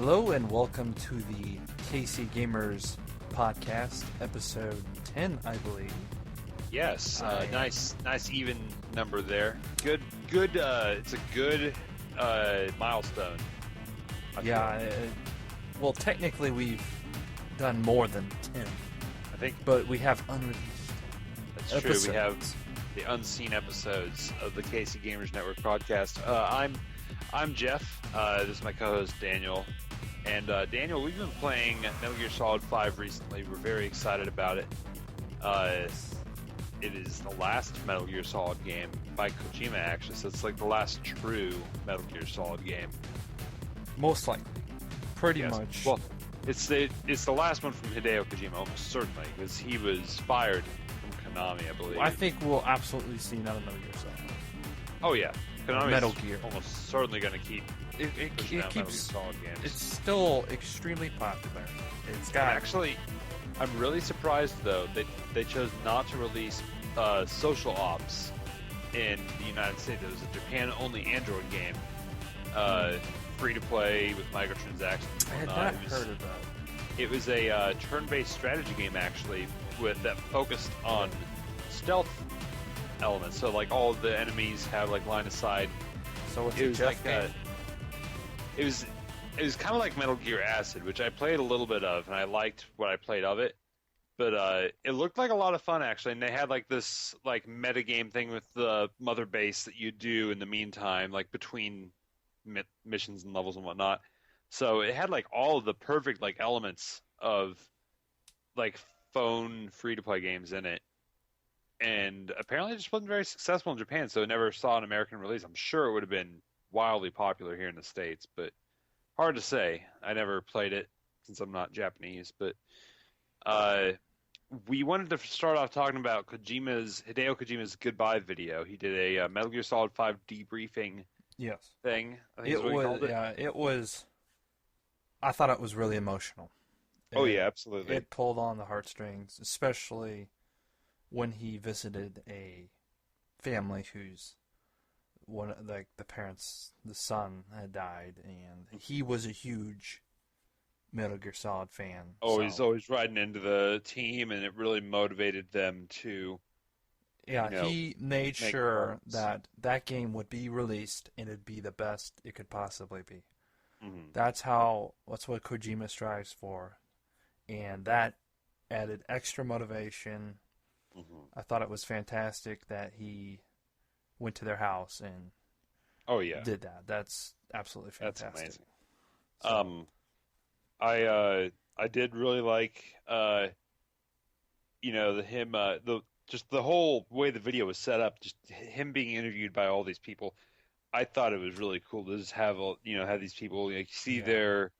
Hello and welcome to the KC Gamers podcast, episode 10, I believe. Yes, nice even number there. Good. It's a good milestone. Well, technically we've done more than 10. I think, but we have unreleased. That's episodes. True. We have the unseen episodes of the KC Gamers Network podcast. I'm Jeff. This is my co-host Daniel. And Daniel, we've been playing Metal Gear Solid 5 recently. We're very excited about it. It is the last Metal Gear Solid game by Kojima, actually. So it's like the last true Metal Gear Solid game. Most likely. Pretty much. Well, it's the last one from Hideo Kojima, almost certainly, because he was fired from Konami, I believe. I think we'll absolutely see another Metal Gear Solid. Oh, yeah. Konami's Metal Gear. Almost certainly going to keep it pushing out Metal Gear keeps Solid games. It's still extremely popular. It's got Actually, I'm really surprised though they chose not to release Social Ops in the United States. It was a Japan-only Android game, free to play with microtransactions. I had not heard of that. It was a turn-based strategy game actually that focused on stealth elements. So like all of the enemies have like line of sight. So It was like it was kind of like Metal Gear Acid, which I played a little bit of, and I liked what I played of it. But it looked like a lot of fun actually, and they had like this like metagame thing with the mother base that you do in the meantime, like between missions and levels and whatnot. So it had like all of the perfect like elements of like phone free-to-play games in it. And apparently it just wasn't very successful in Japan, so it never saw an American release. I'm sure it would have been wildly popular here in the States, but hard to say. I never played it since I'm not Japanese, but we wanted to start off talking about Hideo Kojima's goodbye video. He did a Metal Gear Solid 5 debriefing thing. I think it was. I thought it was really emotional. Oh, yeah, absolutely. It pulled on the heartstrings, especially when he visited a family whose the parents, the son had died, and he was a huge Metal Gear Solid fan. He's always riding into the team, and it really motivated them to. Yeah, he made sure progress. that game would be released and it'd be the best it could possibly be. Mm-hmm. That's what Kojima strives for, and that added extra motivation. Mm-hmm. I thought it was fantastic that he went to their house and did that. That's absolutely fantastic. That's amazing. I did really like the whole way the video was set up, just him being interviewed by all these people. I thought it was really cool to just have these people their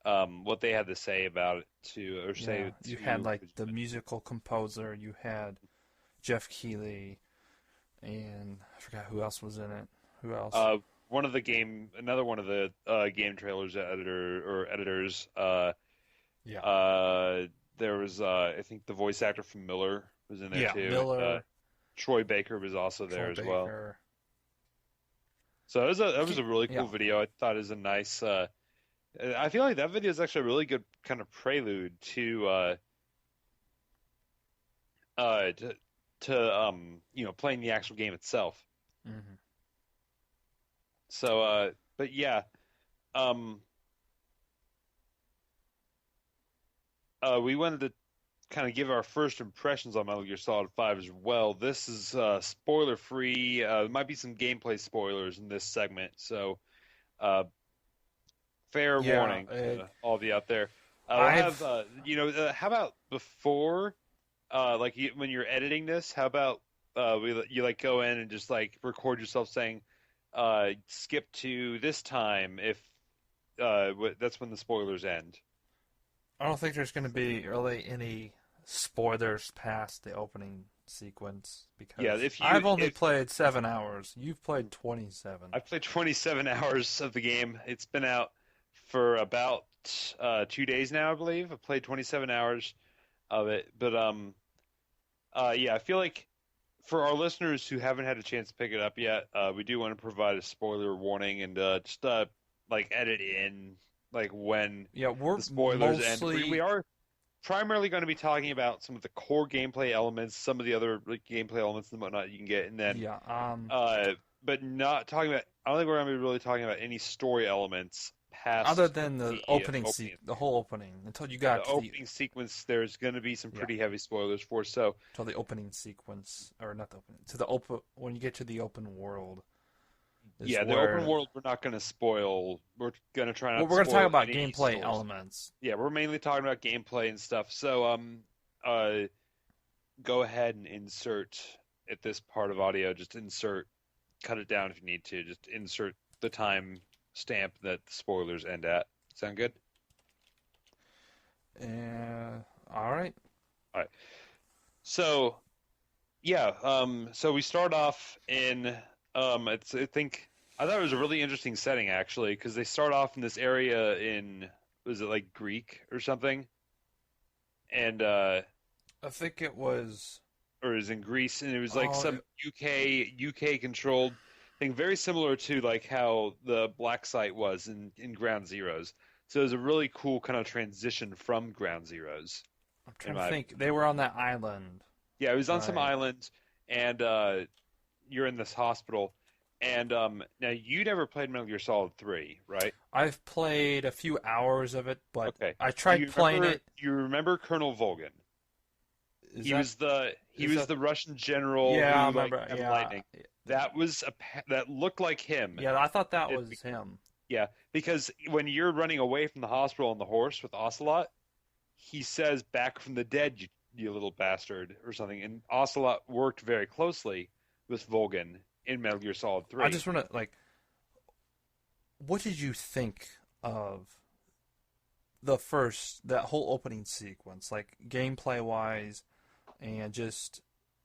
what they had to say about it You had like the musical composer, you had Jeff Keighley, and I forgot who else was in it. Who else? Another one of the game trailers editors. There was I think the voice actor from Miller was in there too. Miller. Troy Baker was also there as well. So that was a really cool video. I thought it was a nice. I feel like that video is actually a really good kind of prelude to playing the actual game itself. Mm-hmm. So, but yeah, we wanted to kind of give our first impressions on Metal Gear Solid 5 as well. This is spoiler free. There might be some gameplay spoilers in this segment, so fair warning to all of you out there. How about before, when you're editing this, how about you go in and just record yourself saying, skip to this time if that's when the spoilers end. I don't think there's going to be really any spoilers past the opening sequence because I've only played 7 hours. You've played 27. I've played 27 hours of the game. It's been out for about 2 days now, I believe. I've played 27 hours of it, but I feel like for our listeners who haven't had a chance to pick it up yet, we do want to provide a spoiler warning and edit in like when Yeah, we're the spoilers end. mostly We are primarily going to be talking about some of the core gameplay elements, some of the other like, gameplay elements and whatnot you can get, and then yeah. but not talking about. I don't think we're going to be really talking about any story elements Other past than the the opening opening. the whole opening until you Yeah, got the to the opening sequence, there's going to be some yeah pretty heavy spoilers for. So till the opening sequence or not the opening to the open when you get to the open world is yeah, the open where world we're not going to spoil. We're going to try well, not to we're going to talk spoil about any gameplay stories. elements. Yeah, we're mainly talking about gameplay and stuff. So uh, go ahead and insert at this part of audio. Just insert, cut it down if you need to. Just insert the time stamp that the spoilers end at. Sound good? All right. All right. So yeah, so we start off in I thought it was a really interesting setting actually because they start off in this area in was it like Greek or something, and I think it was or it was in Greece and it was like oh some UK controlled thing very similar to like how the Black Site was in Ground Zeroes. So it was a really cool kind of transition from Ground Zeroes. I'm trying to think. They were on that island. Yeah, it was on some Right. island, and you're in this hospital. And now you never played Metal Gear Solid 3, right? I've played a few hours of it, but Okay. I Do tried you playing remember, it. You remember Colonel Volgin? Is He that, was the is that, the Russian general yeah, I who like remember. had Yeah, lightning. That was that looked like him. yeah, I thought that It- was him. yeah, because when you're running away from the hospital on the horse with Ocelot, he says "back from the dead, you little bastard" or something. And Ocelot worked very closely with Volgin in Metal Gear Solid 3. I just want to what did you think of that whole opening sequence, like gameplay wise, and just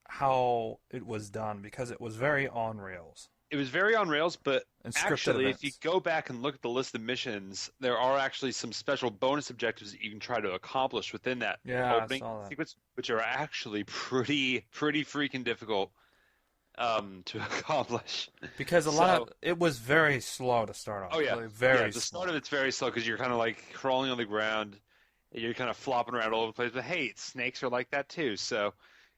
how it was done because it was very on rails It was very on rails, but and scripted actually, if you events. go back and look at the list of missions, there are actually some special bonus objectives that you can try to accomplish within that Yeah, I opening saw that. sequence, which are actually pretty freaking difficult to accomplish. Because a lot of it was very slow to start off. Oh yeah, Like, very yeah. The slow. start of it's very slow because you're kind of like crawling on the ground, and you're kind of flopping around all over the place. But hey, snakes are like that too, so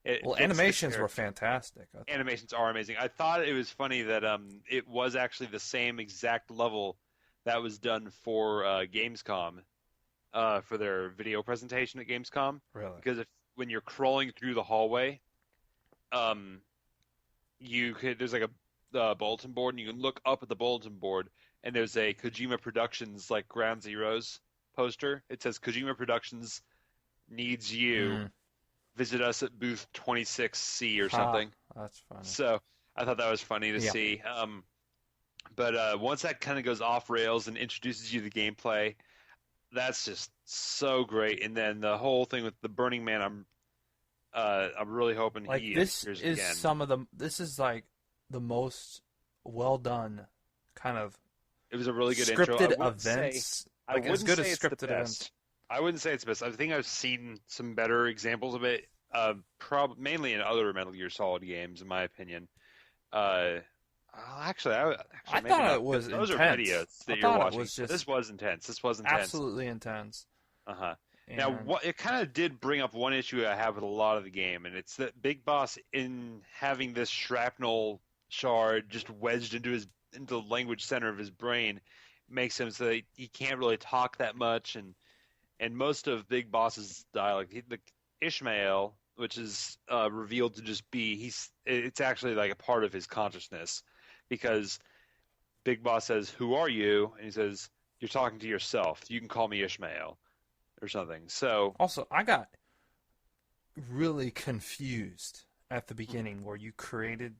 it Well, fits the animations were character. fantastic. I thought. Animations are amazing. I thought it was funny that it was actually the same exact level that was done for Gamescom for their video presentation at Gamescom. Really. Because when you're crawling through the hallway, um, there's like a bulletin board, and you can look up at the bulletin board, and there's a Kojima Productions like Ground Zeroes poster. It says Kojima Productions needs you. Mm. Visit us at booth 26C or Ha, something. that's funny. So I thought that was funny to Yeah. see. But once that kind of goes off rails and introduces you to the gameplay, that's just so great. And then the whole thing with the Burning Man, I'm really hoping Like he this appears is again. this is like the most well done kind of It was a really good intro. scripted I wouldn't say- events. I Like as wouldn't good say as it's the scripted best. events. I wouldn't say it's the best. I think I've seen some better examples of it, mainly in other Metal Gear Solid games, in my opinion. Actually, I maybe thought not, it was because those intense. are videos that I you're thought it watching. was just This was intense. This was intense. absolutely intense. Uh-huh. And Now, what it kind of did bring up one issue I have with a lot of the game, and it's that Big Boss, in having this shrapnel shard just wedged into the language center of his brain, makes him so that he can't really talk that much, and most of Big Boss's dialect, the Ishmael, which is revealed to just be it's actually like a part of his consciousness, because Big Boss says, "Who are you?" and he says, "You're talking to yourself. You can call me Ishmael." Or something. So also, I got really confused at the beginning where you created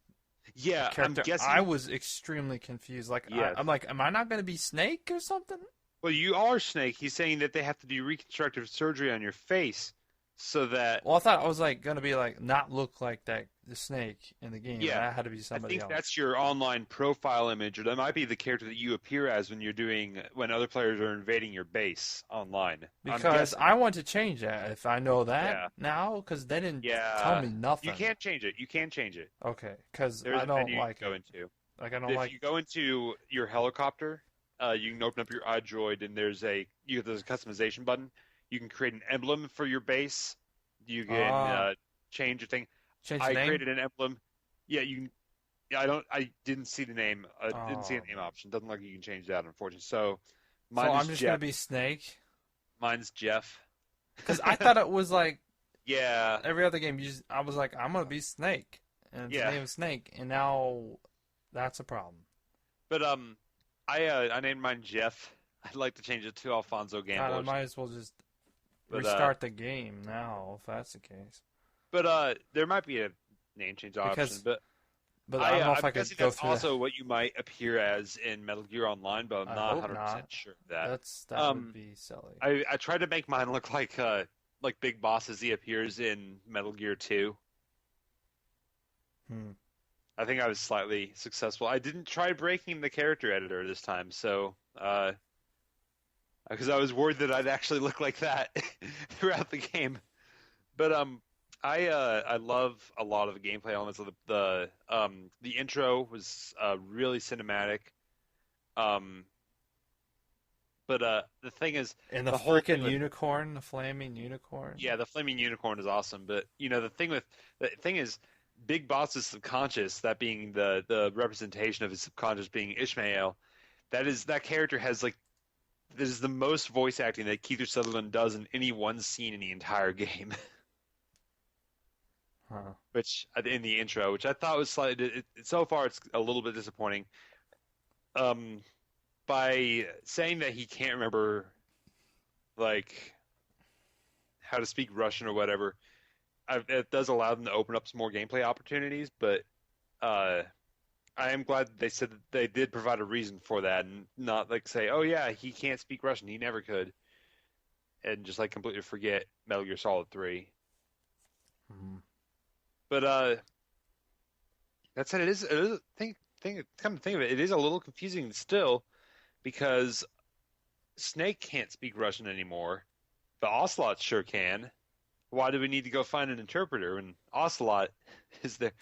yeah, the character. I'm guessing. I was extremely confused. Like Yes. I'm like, am I not going to be Snake or something? Well, you are Snake. He's saying that they have to do reconstructive surgery on your face so that. Well, I thought I was like going to be like not look like the Snake in the game. Yeah, That had to be I somebody think else. that's your online profile image, or that might be the character that you appear as when other players are invading your base online. I'm Because guessing. I want to change that if I know that Yeah. now, because they didn't Yeah, tell me nothing. You can't change it. You can change it. Okay, because There's I a don't menu like you can go it. into. Like I don't If like. you go into your helicopter, you can open up your iDroid, and there's a customization button. You can create an emblem for your base. You can change your thing. Change the I name? created an emblem. Yeah, you can. Yeah, I didn't see the name. Didn't see a Oh. name option. Doesn't look like you can change that, unfortunately. So So mine is I'm just Jeff. gonna be Snake? Mine's Jeff. Because I thought it was like Yeah, every other game. I was like, I'm gonna be Snake, and it's the yeah. name of Snake, and now that's a problem. But I named mine Jeff. I'd like to change it to Alfonso God, I Gamble. might as well just But restart the game now if that's the case. there might be a name change option. But I don't know if I'm I could guessing go that's through also what you might appear as in Metal Gear Online, but I'm I not hope 100% not. sure of that. That would be silly. I tried to make mine look like Big Boss as he appears in Metal Gear 2. Hmm. I think I was slightly successful. I didn't try breaking the character editor this time, so because I was worried that I'd actually look like that throughout the game. But I love a lot of the gameplay elements of the intro was really cinematic. But the thing is, And the whole freaking thing with, unicorn, the flaming unicorn. yeah, the flaming unicorn is awesome. But the thing is, Big Boss's subconscious, that being the representation of his subconscious being Ishmael, that character has like this is the most voice acting that Keith Sutherland does in any one scene in the entire game. Huh. Which in the intro, which I thought was slightly. So far, it's a little bit disappointing. By saying that he can't remember, like, how to speak Russian or whatever, it does allow them to open up some more gameplay opportunities. But I am glad that they said that they did provide a reason for that, and not like say, "Oh yeah, he can't speak Russian, he never could," and just like completely forget Metal Gear Solid 3. Hmm. But that said, come to think of it, it is a little confusing still because Snake can't speak Russian anymore, but Ocelot sure can. Why do we need to go find an interpreter when Ocelot is there?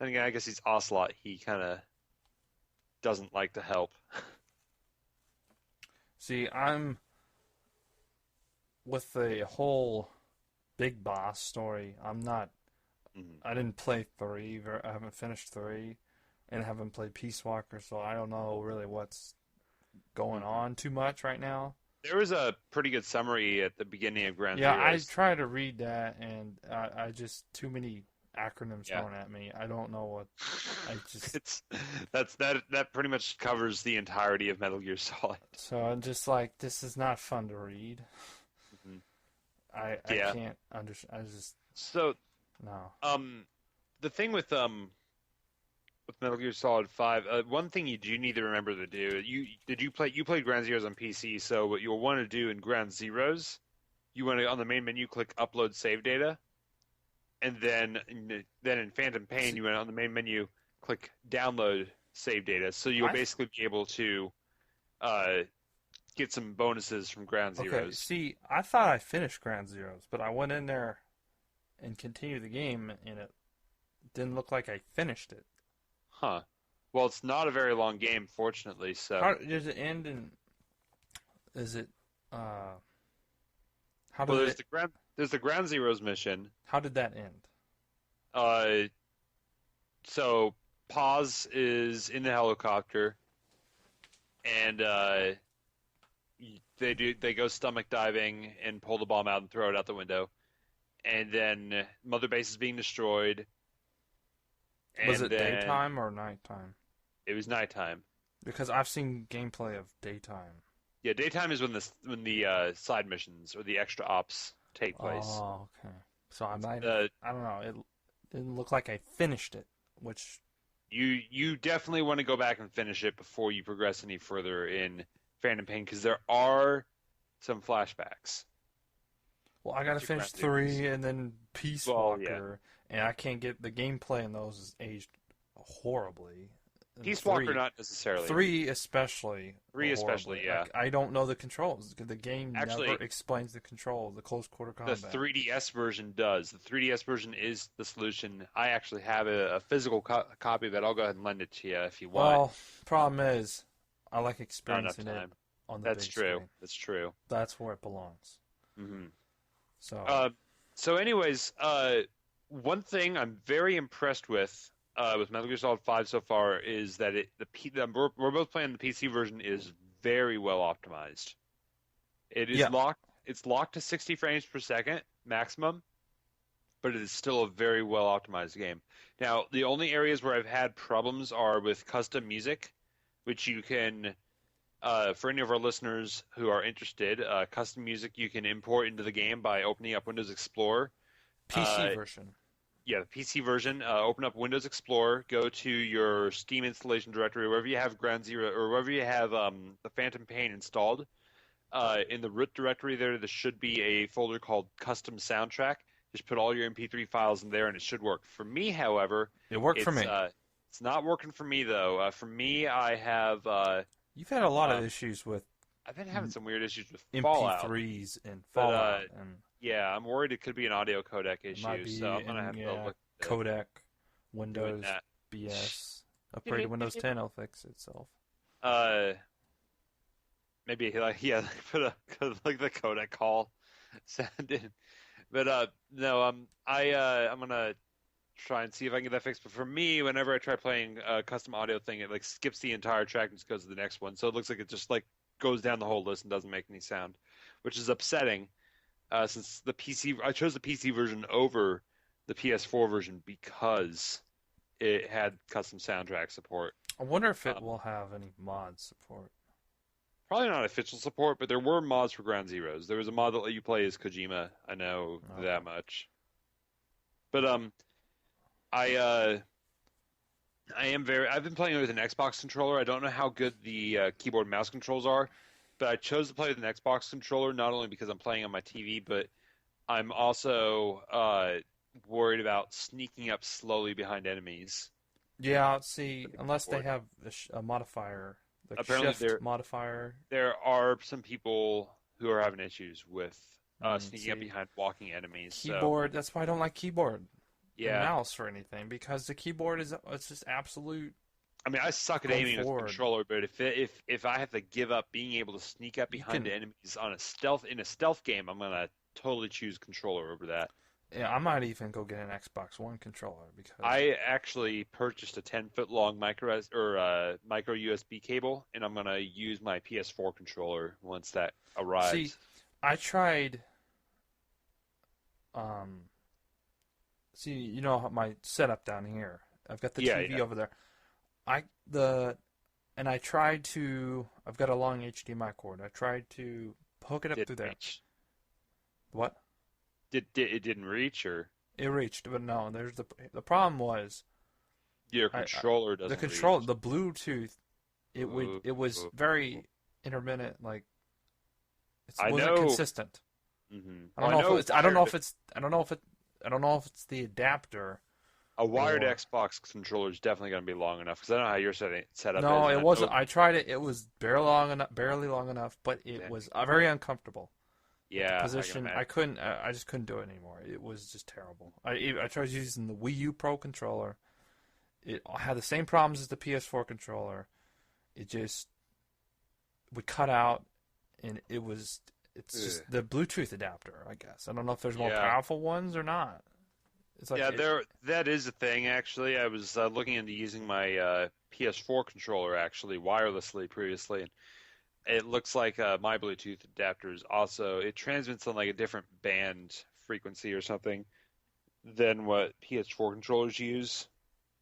And again, I guess he's Ocelot. He kind of doesn't like to help. See, I'm with the whole Big Boss story. I'm not. Mhm. I didn't play 3. I haven't finished 3, and haven't played Peace Walker, so I don't know really what's going on too much right now. There was a pretty good summary at the beginning of Ground Yeah, I Zeroes. tried to read that, and I just too many acronyms Yeah. thrown at me. I don't know what. I just That pretty much covers the entirety of Metal Gear Solid. so I'm just like, this is not fun to read. Mhm. I Yeah. can't understand. I just So no. the thing with Metal Gear Solid 5, one thing you do need to remember to do, you played Ground Zeroes on PC, so what you'll want to do in Ground Zeroes, you want to on the main menu click upload save data, and then in Phantom Pain you want on the main menu click download save data, so you'll basically be able to get some bonuses from Ground Zeroes. Okay, see, I thought I finished Ground Zeroes, but I went in there and continued the game, and it didn't look like I finished it. Huh. Well, it's not a very long game, fortunately. So How does it end? And is it? How well, did there's the Ground Zeroes mission. How did that end? So Paz is in the helicopter, and they go stomach diving and pull the bomb out and throw it out the window, and then Mother Base is being destroyed. Was And it then daytime or nighttime? It was nighttime. Because I've seen gameplay of daytime. Yeah, daytime is when the side missions or the extra ops take place. Oh, okay. So I might. I don't know. It didn't look like I finished it, which. You definitely want to go back and finish it before you progress any further in Phantom Pain because there are some flashbacks. Well, I gotta to finish Ground 3 and then Peace Well, yeah. Walker, and I can't get the gameplay in those is aged horribly. And Peace Walker, not necessarily. 3 especially. 3 especially, horribly. yeah. Like, I don't know the controls. The game Actually, never explains the controls, the close quarter combat. The 3DS version does. The 3DS version is the solution. I actually have a physical copy of it. I'll go ahead and lend it to you if you want. Well, problem is, I like not enough experiencing it time. on the That's big true. screen. That's true. That's where it belongs. Mm-hmm. So, So anyways, one thing I'm very impressed with Metal Gear Solid 5 so far is that we're both playing the PC version is very well optimized. It is yeah. locked. It's locked to 60 frames per second maximum, but it is still a very well optimized game. Now, the only areas where I've had problems are with custom music, which you can, for any of our listeners who are interested, custom music you can import into the game by opening up Windows Explorer. PC version. Yeah, the PC version. Open up Windows Explorer, go to your Steam installation directory, wherever you have Ground Zero, or wherever you have the Phantom Pain installed. In the root directory there should be a folder called Custom Soundtrack. Just put all your MP3 files in there, and it should work. For me, however, It worked for me. It's not working for me, though. For me, I have... You've had a lot of issues with I've been having some weird issues with Fallout. MP3s and Fallout. and Yeah, I'm worried it could be an audio codec it issue, might be so I'm going to have to look at codec, doing Windows, that. BS. Upgrade to Windows 10, it'll fix itself. Maybe put like the codec call sound in. But no, I'm gonna try and see if I can get that fixed. But for me, whenever I try playing a custom audio thing, it like skips the entire track and just goes to the next one. So it looks like it just like goes down the whole list and doesn't make any sound, which is upsetting. Since I chose the PC version over the PS4 version because it had custom soundtrack support. I wonder if it will have any mod support. Probably not official support, but there were mods for Ground Zeroes. There was a mod that let you play as Kojima. I know that much. But I've been playing with an Xbox controller. I don't know how good the keyboard and mouse controls are, but I chose to play with an Xbox controller not only because I'm playing on my TV, but I'm also worried about sneaking up slowly behind enemies. Yeah, see, unless they have a modifier. Like apparently shift modifier. There are some people who are having issues with sneaking up behind walking enemies. Keyboard. So. That's why I don't like keyboard. Yeah. And mouse or anything because the keyboard it's just absolute. I mean, I suck at aiming with a controller, but if I have to give up being able to sneak up behind enemies in a stealth game, I'm gonna totally choose controller over that. Yeah, I might even go get an Xbox One controller because I actually purchased a 10-foot long micro USB cable, and I'm gonna use my PS4 controller once that arrives. See, I tried. See, you know my setup down here. I've got the TV over there. I tried to. I've got a long HDMI cord. I tried to hook it up through there. What? It didn't reach, or it reached, but no. There's the problem was your controller doesn't. The Bluetooth. It was very intermittent. Like it wasn't consistent. Mm-hmm. I don't know if it's the adapter. A wired Xbox controller is definitely going to be long enough because I know how you're set up. No, it wasn't. I tried it. It was barely long enough, but it was very uncomfortable. Yeah, position. I just couldn't do it anymore. It was just terrible. I tried using the Wii U Pro controller. It had the same problems as the PS4 controller. It just would cut out, and it's just the Bluetooth adapter. I guess I don't know if there's more powerful ones or not. It's like that is a thing. Actually, I was looking into using my PS4 controller actually wirelessly previously. And it looks like my Bluetooth adapters also, it transmits on like a different band frequency or something than what PS4 controllers use.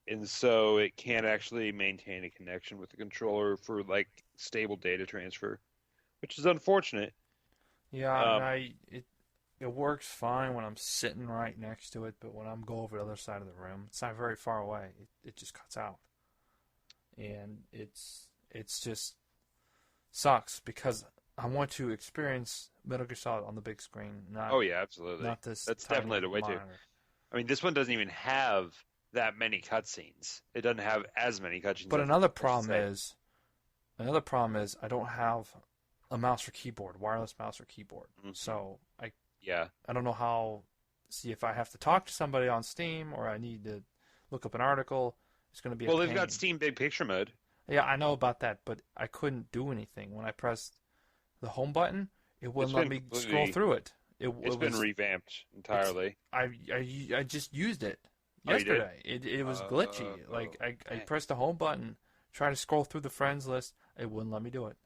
And so it can't actually maintain a connection with the controller for like stable data transfer, which is unfortunate. Yeah, it works fine when I'm sitting right next to it, but when I'm go over the other side of the room, it's not very far away. It just cuts out. And it's just sucks because I want to experience Metal Gear Solid on the big screen. Absolutely. Not this. That's definitely the way to. I mean, this one doesn't even have that many cutscenes. It doesn't have as many cutscenes. But another problem is I don't have a mouse or keyboard, wireless mouse or keyboard. Mm-hmm. So I don't know how. See if I have to talk to somebody on Steam or I need to look up an article. It's going to be. They've got Steam Big Picture mode. Yeah, I know about that, but I couldn't do anything when I pressed the home button. It wouldn't let me scroll through it. It's been revamped entirely. I just used it Oh, you did? yesterday. It was glitchy. Like I pressed the home button, tried to scroll through the friends list. It wouldn't let me do it.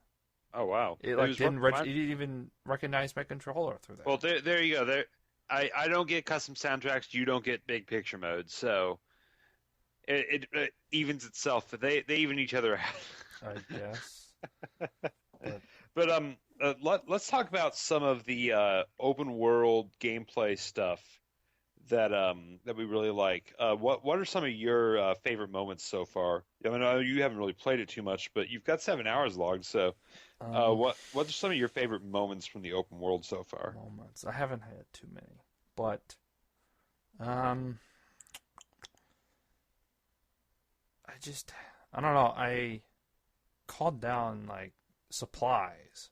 Oh wow! It didn't even recognize my controller through that. Well, there you go. I don't get custom soundtracks. You don't get big picture mode, so it evens itself. They even each other out. I guess. Let's talk about some of the open world gameplay stuff that we really like. What are some of your favorite moments so far? I mean, I know you haven't really played it too much, but you've got 7 hours logged. So, what are some of your favorite moments from the open world so far? Moments. I haven't had too many, but I don't know. I called down like supplies.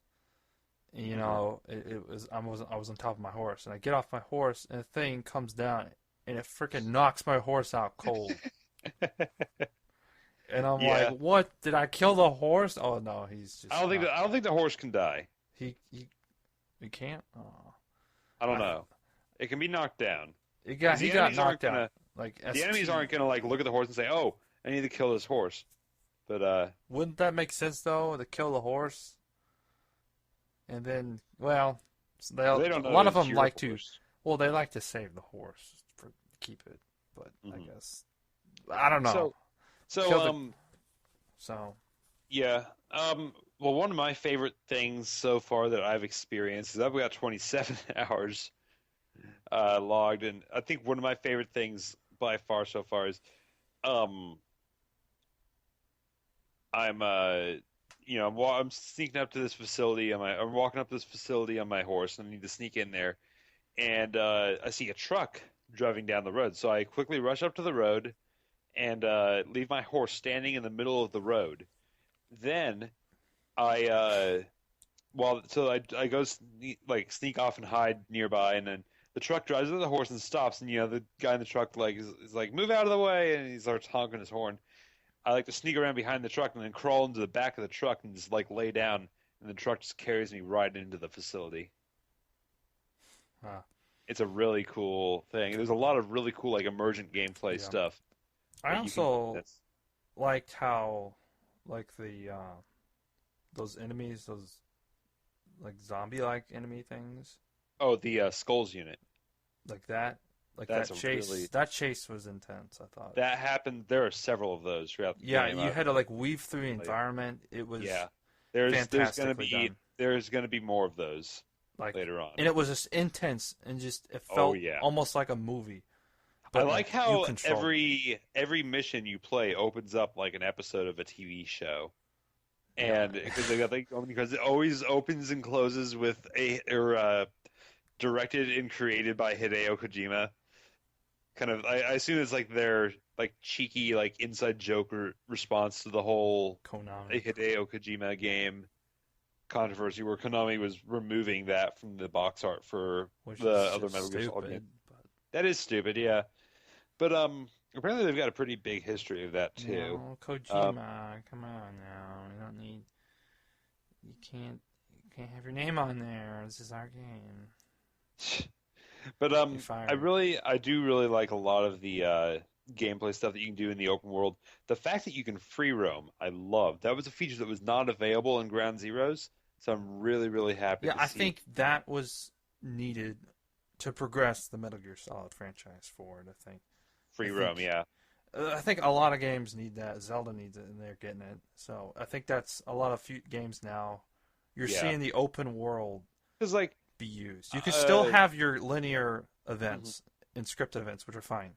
You know, I was on top of my horse, and I get off my horse, and the thing comes down, and it freaking knocks my horse out cold. And I'm like, "What? Did I kill the horse?" Oh no, he's just. I don't think the horse can die. He can't. Oh. I don't know. It can be knocked down. He got knocked out. Like the enemies aren't gonna like look at the horse and say, "Oh, I need to kill this horse." But wouldn't that make sense though, to kill the horse? And then, well, they don't know a lot of them like horse. to. Well, they like to save the horse for keep it, but I guess I don't know. So yeah. Well, one of my favorite things so far that I've experienced is I've got 27 hours logged, and I think one of my favorite things by far so far is I'm sneaking up to this facility. I'm walking up to this facility on my horse, and I need to sneak in there. And I see a truck driving down the road, so I quickly rush up to the road and leave my horse standing in the middle of the road. Then I go sneak off and hide nearby, and then the truck drives up the horse and stops, and the guy in the truck is like, "Move out of the way," and he starts honking his horn. I like to sneak around behind the truck and then crawl into the back of the truck and just like lay down, and the truck just carries me right into the facility. Huh. It's a really cool thing. There's a lot of really cool like emergent gameplay stuff. I also liked how like the those enemies, those like zombie-like enemy things. Oh, the Skulls unit. Like that. Like that chase. That chase was intense, I thought. That happened. There are several of those throughout the game. Yeah, you had to like weave through the environment. It was fantastically done. There's going to be more of those later on. And it was just intense and just it felt almost like a movie. But I like how every mission you play opens up like an episode of a TV show. And because it always opens and closes with directed and created by Hideo Kojima. Kind of, I assume it's like their like cheeky like inside joke response to the whole Hideo Kojima game controversy, where Konami was removing that from the box art for the other Metal Gear Solid games. That is stupid, yeah. But apparently they've got a pretty big history of that too. No, Kojima, come on now. You don't need. You can't have your name on there. This is our game. But I do really like a lot of the gameplay stuff that you can do in the open world. The fact that you can free roam, I love. That was a feature that was not available in Ground Zeroes, so I'm really, really happy. Yeah, I think that was needed to progress the Metal Gear Solid franchise forward. I think free roam, yeah. I think a lot of games need that. Zelda needs it, and they're getting it. So I think that's a lot of games now. You're seeing the open world. Because like. Be used. You can still have your linear events and script events, which are fine.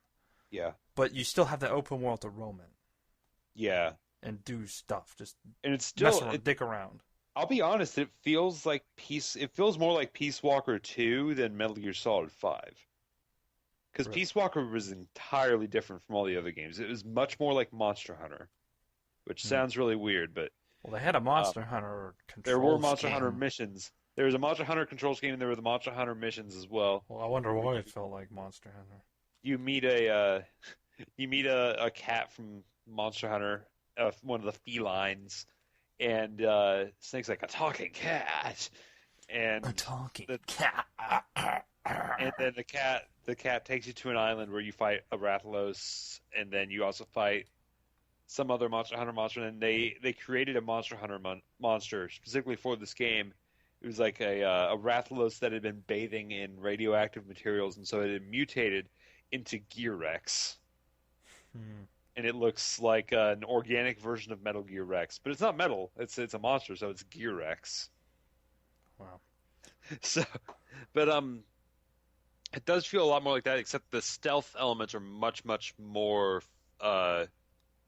Yeah. But you still have the open world to roam in. Yeah. And do stuff. And it's still dick around. I'll be honest, it feels more like Peace Walker 2 than Metal Gear Solid 5. Because Peace Walker was entirely different from all the other games. It was much more like Monster Hunter. Which sounds really weird, but well, they had a Monster Hunter control. There were Monster Hunter missions. There was a Monster Hunter control scheme, and there were the Monster Hunter missions as well. Well, I wonder why it felt like Monster Hunter. You meet a cat from Monster Hunter, one of the felines, and Snake's like a talking cat, A and talking the, cat. and then the cat takes you to an island where you fight a Rathalos, and then you also fight some other Monster Hunter monster. And they created a Monster Hunter monster specifically for this game. It was like a Rathalos that had been bathing in radioactive materials, and so it had mutated into Gear Rex. Hmm. And it looks like an organic version of Metal Gear Rex, but it's not metal. It's a monster, so it's Gear Rex. Wow. So, but it does feel a lot more like that, except the stealth elements are much, much more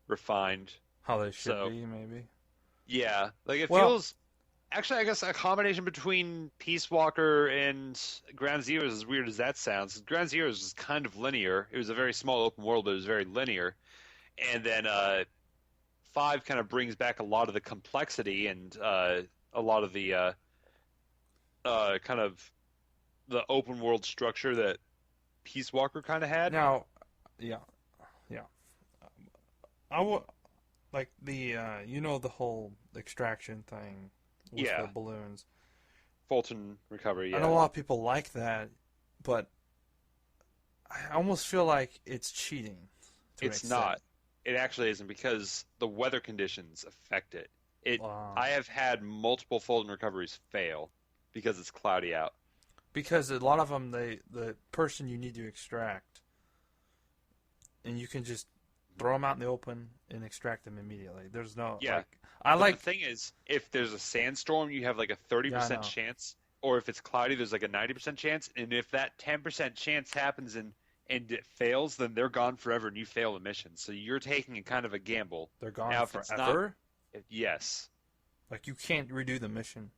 refined. How they should So, be, maybe. yeah, like it Well, feels actually, I guess a combination between Peace Walker and Ground Zeroes, as weird as that sounds. Ground Zeroes is kind of linear. It was a very small open world, but it was very linear. And then five kind of brings back a lot of the complexity and a lot of the kind of the open world structure that Peace Walker kind of had. now, yeah, yeah. I would like the the whole extraction thing with Yeah, the balloons. Fulton Recovery. I know a Yeah, lot of people like that, but I almost feel like it's cheating to an it's extent. not. It actually isn't because the weather conditions affect it. It. Wow. I have had multiple Fulton recoveries fail because it's cloudy out. Because a lot of them, the person you need to extract, and you can just throw them out in the open and extract them immediately. There's no Yeah. I But like the thing is, if there's a sandstorm, you have like a yeah I 30% know chance, or if it's cloudy, there's like a 90% chance. And if that 10% chance happens and it fails, then they're gone forever and you fail the mission. So you're taking a kind of a gamble. they're gone Now, if it's not, forever. yes, Like you can't redo the mission.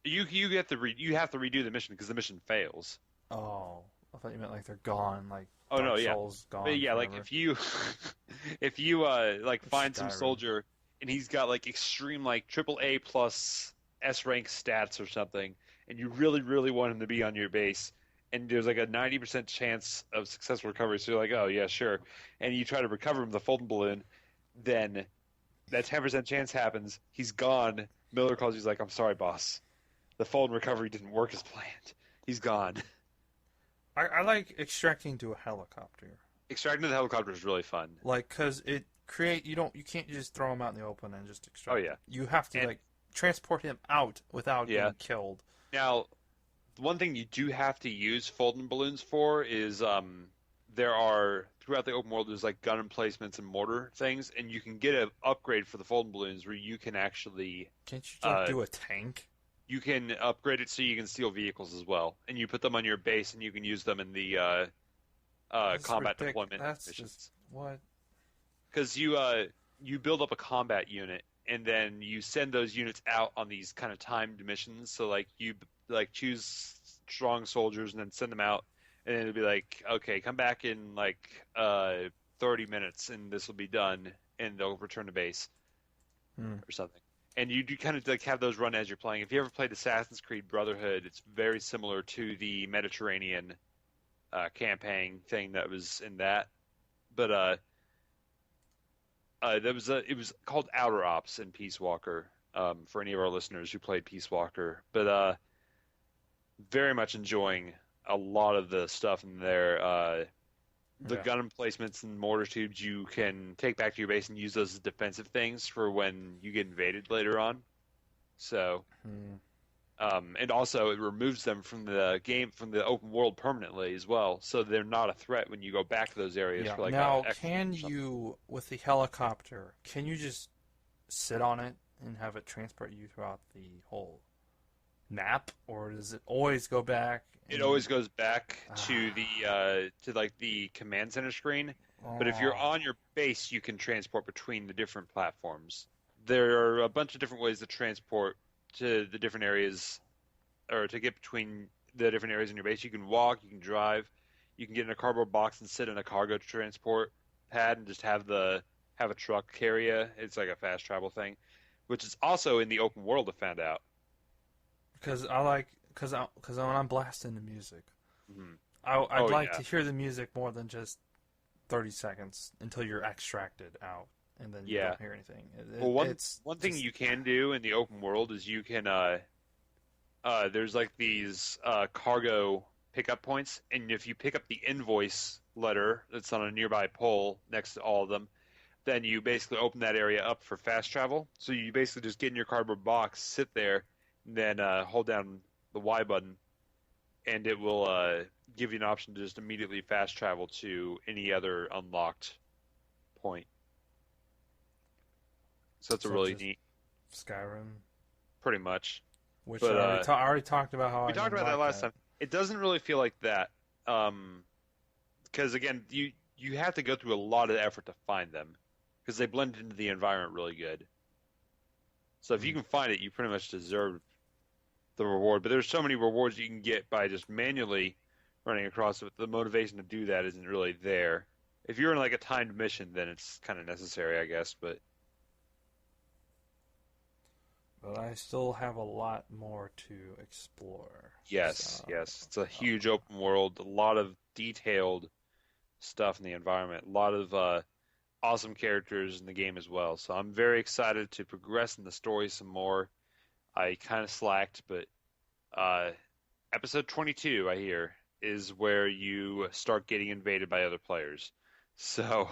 you get to you have to redo the mission because the mission fails. Oh, I thought you meant like they're gone, like Oh no, Dark yeah, Souls gone but yeah, like forever. if you if you like find some Skyrim. soldier and he's got like extreme like triple A plus S rank stats or something, and you really really want him to be on your base, and there's like a 90% chance of successful recovery, so you're like, oh yeah, sure, and you try to recover him with the Fulton balloon, then that 10% chance happens, he's gone. Miller calls you, he's like, I'm sorry, boss, the Fulton recovery didn't work as planned. He's gone. I like extracting to a helicopter, Extracting the helicopter is really fun. like because you can't just throw him out in the open and just extract. Oh yeah, You have to and like transport him out without yeah. getting killed. Now, the one thing you do have to use Fulton balloons for is there are throughout the open world there's like gun emplacements and mortar things, and you can get an upgrade for the Fulton balloons where you can actually Can't you like do a tank? you can upgrade it so you can steal vehicles as well, and you put them on your base and you can use them in the That's combat deployment That's missions. just what. Because you build up a combat unit and then you send those units out on these kind of timed missions. So like you like choose strong soldiers and then send them out, and then it'll be like, okay, come back in like 30 minutes and this will be done, and they'll return to base or something. And you do kind of like have those run as you're playing. If you ever played Assassin's Creed Brotherhood, it's very similar to the Mediterranean campaign thing that was in that. But it was called Outer Ops in Peace Walker, for any of our listeners who played Peace Walker. But very much enjoying a lot of the stuff in there. The Yeah. gun emplacements and mortar tubes you can take back to your base and use those as defensive things for when you get invaded later on. So, and also it removes them from the game, from the open world permanently as well, so they're not a threat when you go back to those areas Yeah. for like Now, extra can or something. you with the helicopter? Can you just sit on it and have it transport you throughout the whole map, or does it always go back? It always goes back to the to like the command center screen. But if you're on your base, you can transport between the different platforms. There are a bunch of different ways to transport to the different areas, or to get between the different areas in your base. You can walk, you can drive, you can get in a cardboard box and sit in a cargo transport pad and just have a truck carry you. It's like a fast travel thing, which is also in the open world. I found out. Because when I'm blasting the music, Mhm. I'd like yeah. to hear the music more than just 30 seconds until you're extracted out. and then you Yeah. don't hear anything. Well, one It's one thing just, you can do in the open world is you can there's like these cargo pickup points, and if you pick up the invoice letter that's on a nearby pole next to all of them, then you basically open that area up for fast travel. So you basically just get in your cardboard box, sit there, and then hold down the Y button, and it will give you an option to just immediately fast travel to any other unlocked point. So that's a such really as neat, Skyrim, pretty much. which But I already talked about how we I talked didn't about that like last that. time. It doesn't really feel like that, because again, you have to go through a lot of effort to find them, because they blend into the environment really good. So if you Mm. can find it, you pretty much deserve the reward. But there's so many rewards you can get by just manually running across it. The motivation to do that isn't really there. If you're in like a timed mission, then it's kind of necessary, I guess. But But I still have a lot more to explore. yes, So, yes, it's a huge open world, a lot of detailed stuff in the environment, a lot of awesome characters in the game as well. So I'm very excited to progress in the story some more. I kind of slacked, but uh, episode 22, I hear, is where you start getting invaded by other players. So,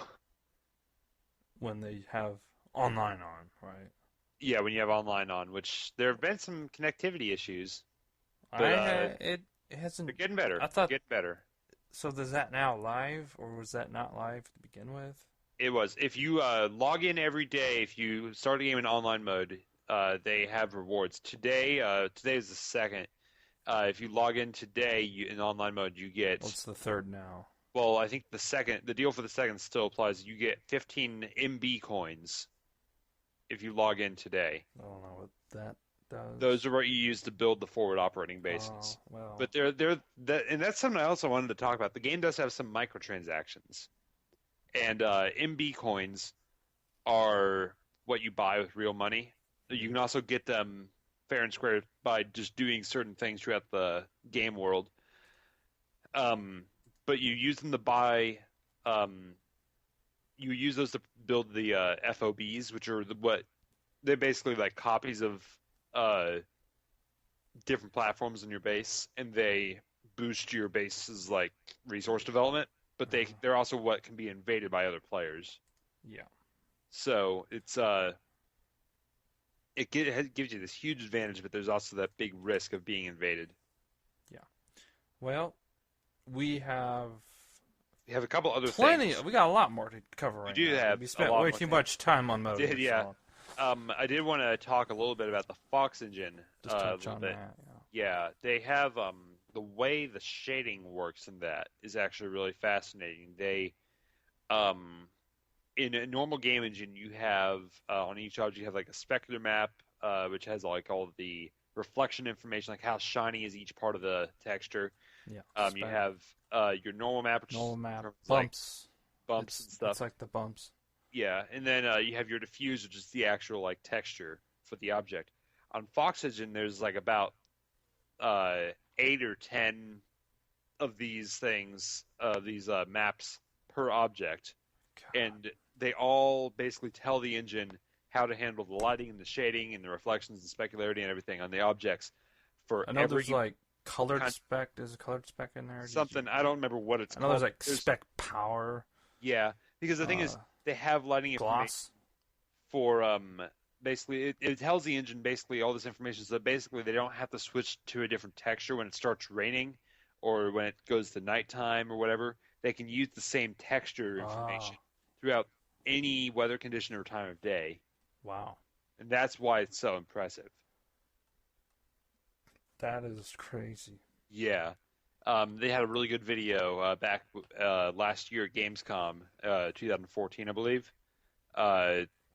when they have online on, right? yeah, when you have online on, which there have been some connectivity issues, but It hasn't. they're getting better. I thought Getting better. so. Is that now live, or was that not live to begin with? It was. If you log in every day, if you start a game in online mode, they have rewards. Today is the second. If you log in today in online mode, you get. What's the third now? Well, I think the deal for the second still applies. You get 15 MB coins if you log in today. I don't know what that does. Those are what you use to build the forward operating bases. Oh, well. But and that's something I also wanted to talk about. The game does have some microtransactions, and MB coins are what you buy with real money. You can also get them fair and square by just doing certain things throughout the game world. But you use them to buy. You use those to build the FOBs, which are they're basically like copies of different platforms in your base, and they boost your base's like resource development. But they're also what can be invaded by other players. Yeah. So it's it gives you this huge advantage, but there's also that big risk of being invaded. Yeah. Well, we have a couple other plenty. things. We got a lot more to cover right do now. have We a spent lot way more too things. much time on motors. Did, yeah. So I did want to talk a little bit about the Fox engine. just A touch little on bit. that. Yeah, they have the way the shading works in that is actually really fascinating. They in a normal game engine, you have on each object you have like a specular map, which has like all of the reflection information, like how shiny is each part of the texture. Yeah. You have your normal map, which normal is map like bumps. bumps and stuff. It's like the bumps. Yeah, and then you have your diffuse, which is the actual like texture for the object. On Fox Engine, there's like about 8 or 10 of these things, these maps per object, God. and they all basically tell the engine how to handle the lighting and the shading and the reflections and specularity and everything on the objects for I know every there's like colored kind- spec. There's a colored spec in there. something. I don't remember what it's I know called. there's like spec power. Yeah, because the thing is, they have lighting information Gloss. for basically it tells the engine basically all this information, so that basically they don't have to switch to a different texture when it starts raining or when it goes to nighttime or whatever. They can use the same texture information throughout any weather condition or time of day, Wow. and that's why it's so impressive. That is crazy. Yeah. They had a really good video back last year at Gamescom 2014, I believe.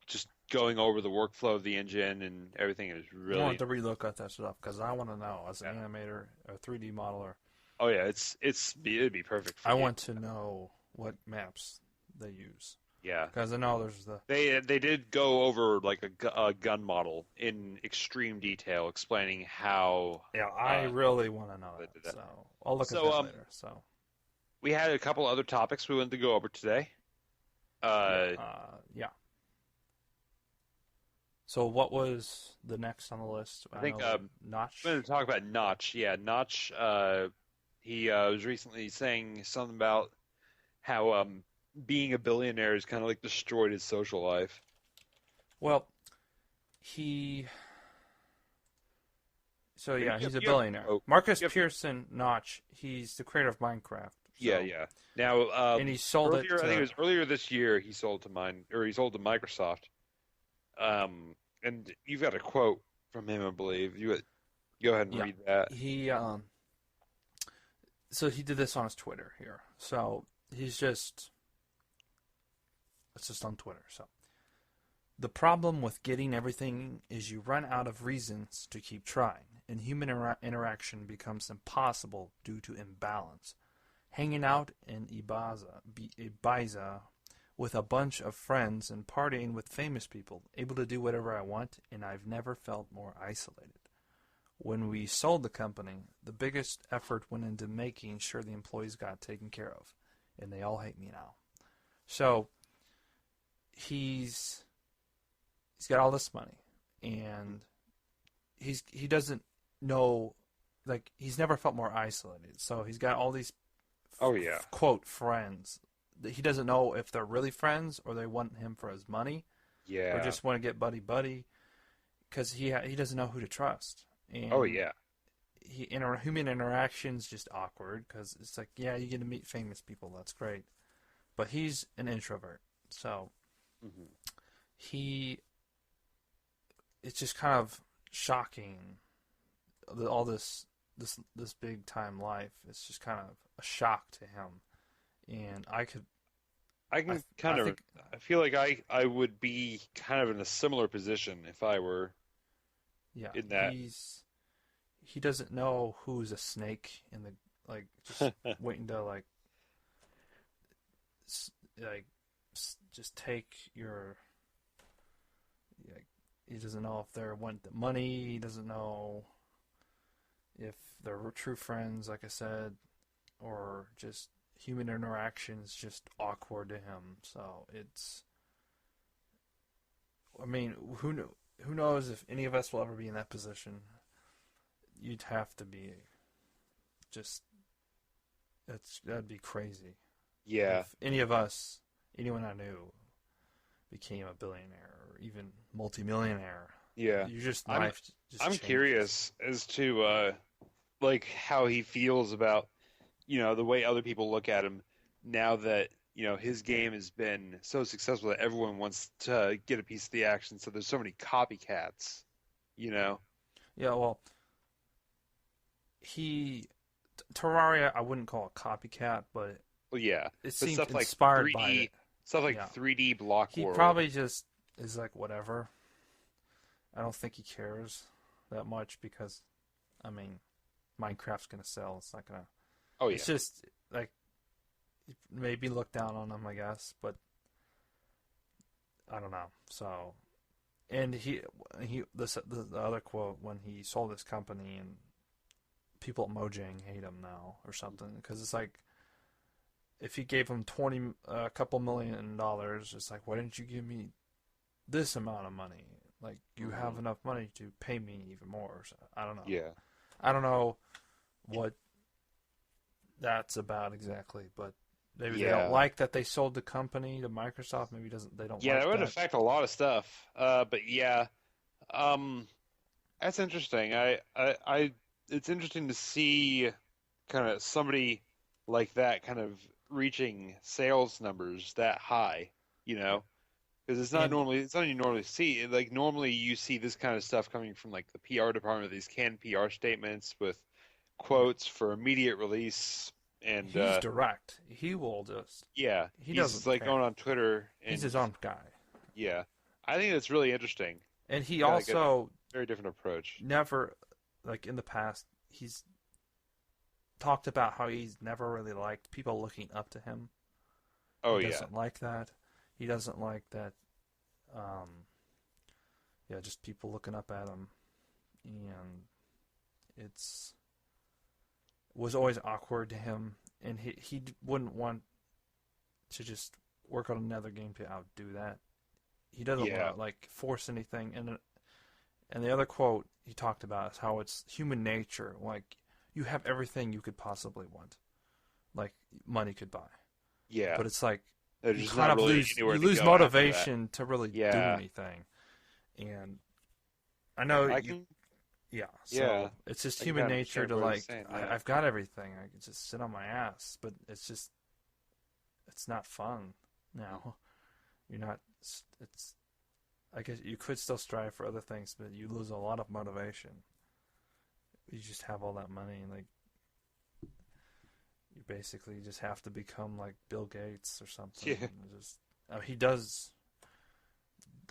Just going over the workflow of the engine and everything is I really. want to relook at that stuff because I want to know as an animator, a 3D modeler. Oh yeah, it'd be perfect for I you. want to know what maps they use Yeah. because I know there's the They did go over like a gun model in extreme detail, explaining how I really want to know they that. did that. So I'll look at So, that later. So we had a couple other topics we wanted to go over today. yeah. So what was the next on the list? I think know Notch. I'm going to talk about Notch. Yeah, Notch. He was recently saying something about how being a billionaire has kind of like destroyed his social life. Well, he. So But yeah, he's a you have a billionaire. quote. Marcus You have, Pearson Notch. He's the creator of Minecraft. yeah, So yeah. Now, and he sold it earlier, I think it to. was earlier this year, he sold to he sold to Microsoft. And you've got a quote from him, I believe. You go ahead and Yeah, read that. he. So he did this on his Twitter here. So he's just. It's just on Twitter. So the problem with getting everything is you run out of reasons to keep trying, and human interaction becomes impossible due to imbalance. Hanging out in Ibiza with a bunch of friends and partying with famous people, able to do whatever I want, and I've never felt more isolated. When we sold the company, the biggest effort went into making sure the employees got taken care of, and they all hate me now. So he's got all this money, and he doesn't know, like, he's never felt more isolated. So he's got all these Oh yeah, quote friends. He doesn't know if they're really friends or they want him for his money yeah. or just want to get buddy because he doesn't know who to trust. And Oh yeah, human interaction's just awkward because it's like, yeah, you get to meet famous people, that's great, but he's an introvert, so hmm it's just kind of shocking. All this big time life, it's just kind of a shock to him, and I can I kind of. think I feel like I would be kind of in a similar position if I were yeah, in that. he doesn't know who's a snake in the, like, just waiting to like just take your, like, he doesn't know if they want the money, he doesn't know if they're true friends, like I said, or just human interaction is just awkward to him. So it's, I mean, who knows if any of us will ever be in that position. You'd have to be just, that'd be crazy. Yeah, If any of us, anyone I knew, became a billionaire or even multimillionaire, yeah. you just I'm life just I'm changes. curious as to like how he feels about the way other people look at him now that his game has been so successful that everyone wants to get a piece of the action. So there's so many copycats. You know. Yeah, well, he Terraria, I wouldn't call it copycat, but Well, yeah, it but seemed stuff like inspired by 3D it. stuff like Yeah, 3D block he world. probably just is like, whatever. I don't think he cares that much because, I mean, Minecraft's gonna sell. It's not gonna. Oh yeah, It's just like, maybe look down on him, I guess, but I don't know. So, and the other quote when he sold his company, and people at Mojang hate him now or something, because it's like, if he gave him a couple $1 million, it's like, why didn't you give me this amount of money? Like, you have enough money to pay me even more. So, I don't know. yeah, I don't know what that's about exactly, but maybe they don't yeah, like that they sold the company to Microsoft. Maybe they don't yeah. like That would that. affect a lot of stuff. But yeah, um, that's interesting. It's interesting to see kind of somebody like that kind of reaching sales numbers that high. You know. Because And it's not you normally see. Like normally you see this kind of stuff coming from like the PR department, these canned PR statements with right, quotes for immediate release, and he's direct. He will just. yeah, He he's doesn't like care. going on Twitter He's and his own guy. yeah, I think that's really interesting. And he He's got like a also very different approach. never, like, in the past, he's talked about how he's never really liked people looking up to him. Oh He yeah, doesn't like that. He doesn't like that. Yeah, just people looking up at him, and it's was always awkward to him, and he wouldn't want to just work on another game to outdo that. he doesn't Yeah. want to like force anything. And the other quote he talked about is how it's human nature. Like you have everything you could possibly want, like money could buy. Yeah. But it's like There's you just kind not of really lose anywhere you to lose go after that. motivation to really do Yeah. anything. And I know I you, can. yeah. Yeah. So it's just I can human kind of nature understand to what you're like saying, yeah. I've got everything. I can just sit on my ass, but it's not fun now. You're not. It's. I guess you could still strive for other things, but you lose a lot of motivation. You just have all that money, and like you basically just have to become like Bill Gates or something. Yeah. And just he does.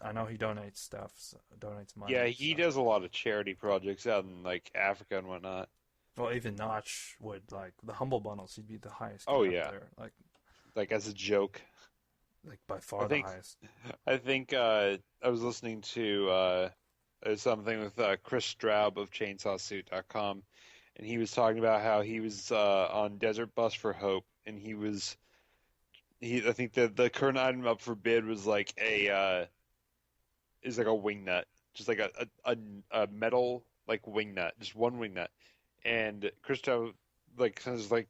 I know he donates stuff, donates money. Yeah, he so. does a lot of charity projects out in like Africa and whatnot. Well, even Notch would like the humble bundles. He'd be the highest. Oh, guy yeah. up there, Like as a joke. like by far I think the highest. I think I was listening to something with Chris Straub of ChainsawSuit.com, and he was talking about how he was on Desert Bus for Hope, and I think the current item up for bid was like a wing nut, just like a metal like wing nut, just one wing nut, and Chris Straub like kind of like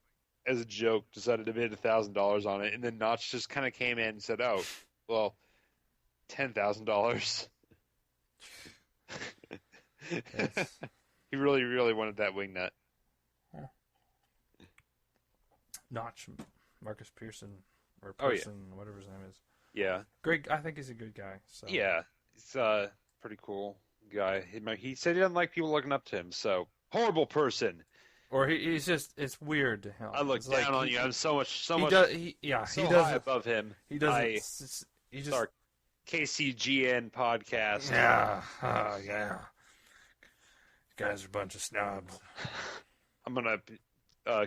as a joke decided to bid $1,000 on it, and then Notch just kind of came in and said, "Oh, well, $10,000." It's, He really, really wanted that wing nut. Notch, Marcus Pearson, or Oh, yeah. Pearson, whatever his name is. Yeah, Great. I think he's a good guy. So. yeah, he's a pretty cool guy. He said he doesn't like people looking up to him, so horrible person. Or he's just it's weird to him. I look It's down like on you. I'm so much, He so high doesn't. above him. He doesn't. He just. Our KCGN podcast. Yeah. Yeah. You guys are a bunch of snobs. I'm gonna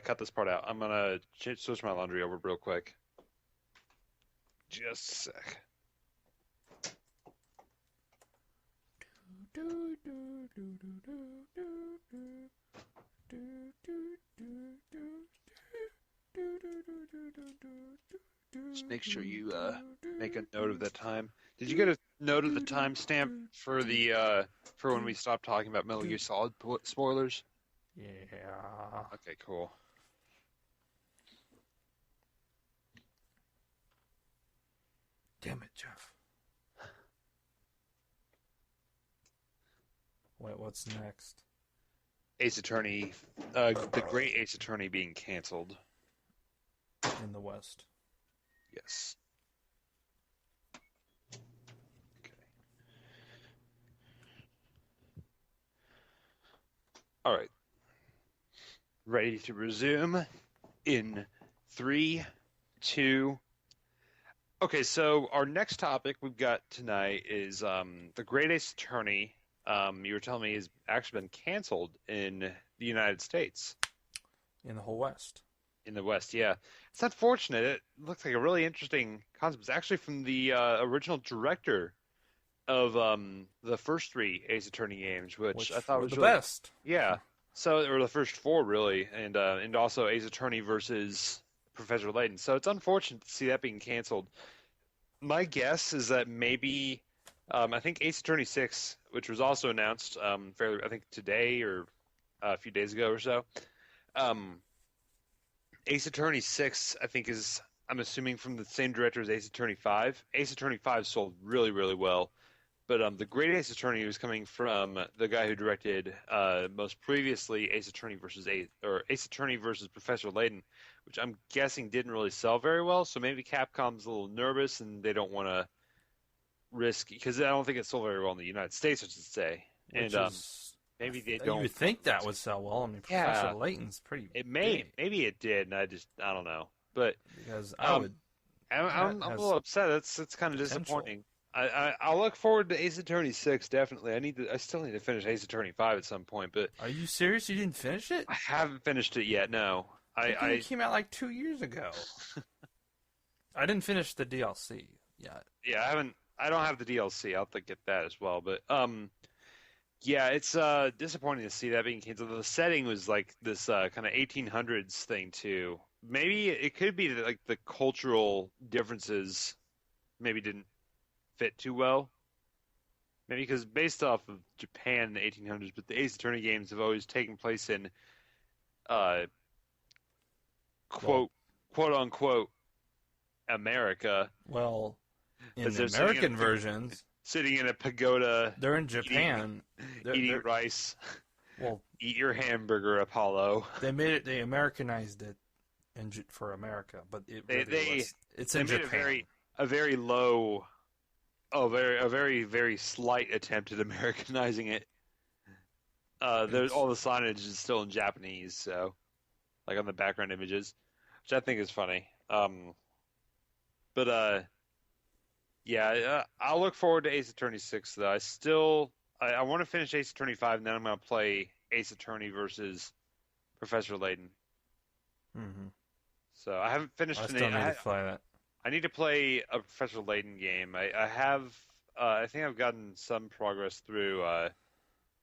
cut this part out. I'm gonna switch my laundry over real quick. Just a sec. Just make sure you make a note of that time. Did you get a note of the timestamp for the for when we stopped talking about Metal Gear Solid spoilers? Yeah. Okay, cool. Damn it, Jeff. What's next? Ace Attorney, the Great Ace Attorney being canceled. In the West. Yes. Okay. All right. Ready to resume in 3, 2. Okay, so our next topic we've got tonight is the Great Ace Attorney. You were telling me has actually been canceled in the United States. In the whole West. In the West, yeah. It's unfortunate. It looks like a really interesting concept. It's actually from the original director of the first 3 Ace Attorney games, which I thought were was the really, best. yeah. So, or the first 4 really, and also Ace Attorney versus Professor Layton. So it's unfortunate to see that being canceled. My guess is that maybe I think Ace Attorney 6, which was also announced fairly, I think today or a few days ago or so. Ace Attorney 6, I think, I'm assuming from the same director as Ace Attorney 5. Ace Attorney 5 sold really, really well. But the Great Ace Attorney was coming from the guy who directed most previously Ace Attorney versus Professor Layton, which I'm guessing didn't really sell very well. So maybe Capcom's a little nervous and they don't want to risk, because I don't think it sold very well in the United States, I should say. Which And is, maybe they you don't. would think that would sell well. I mean, Yeah. Professor Layton's pretty It may, big, maybe it did, and I don't know. But because I would. I'm a has little upset. It's kind of potential. disappointing. I'll look forward to Ace Attorney 6, definitely. I still need to finish Ace Attorney 5 at some point, but Are you serious? You didn't finish it? I haven't finished it yet. No, It came out like 2 years ago. I didn't finish the DLC yet. yeah, I don't have the DLC. I'll have to get that as well. But yeah, it's disappointing to see that being canceled. The setting was like this kind of 1800s thing too. Maybe it could be that like the cultural differences maybe didn't fit too well. Maybe because based off of Japan in the 1800s, but the Ace Attorney games have always taken place in uh, Well, quote quote unquote America, well, in as the they're American versions, sitting in a pagoda, they're in eating Japan. eating They're rice. well, Eat your hamburger, Apollo. they made it. They Americanized it for America, but it They really they was. It's they in made Japan. a very low, oh, very slight attempt at Americanizing it. There's It's all the signage is still in Japanese, so like on the background images, which I think is funny. But yeah, I'll look forward to Ace Attorney 6 though. I want to finish Ace Attorney 5, and then I'm gonna play Ace Attorney versus Professor Layton. hmm So I haven't I finished still need to play that. I need to play a Professor Layton game. I have I think I've gotten some progress through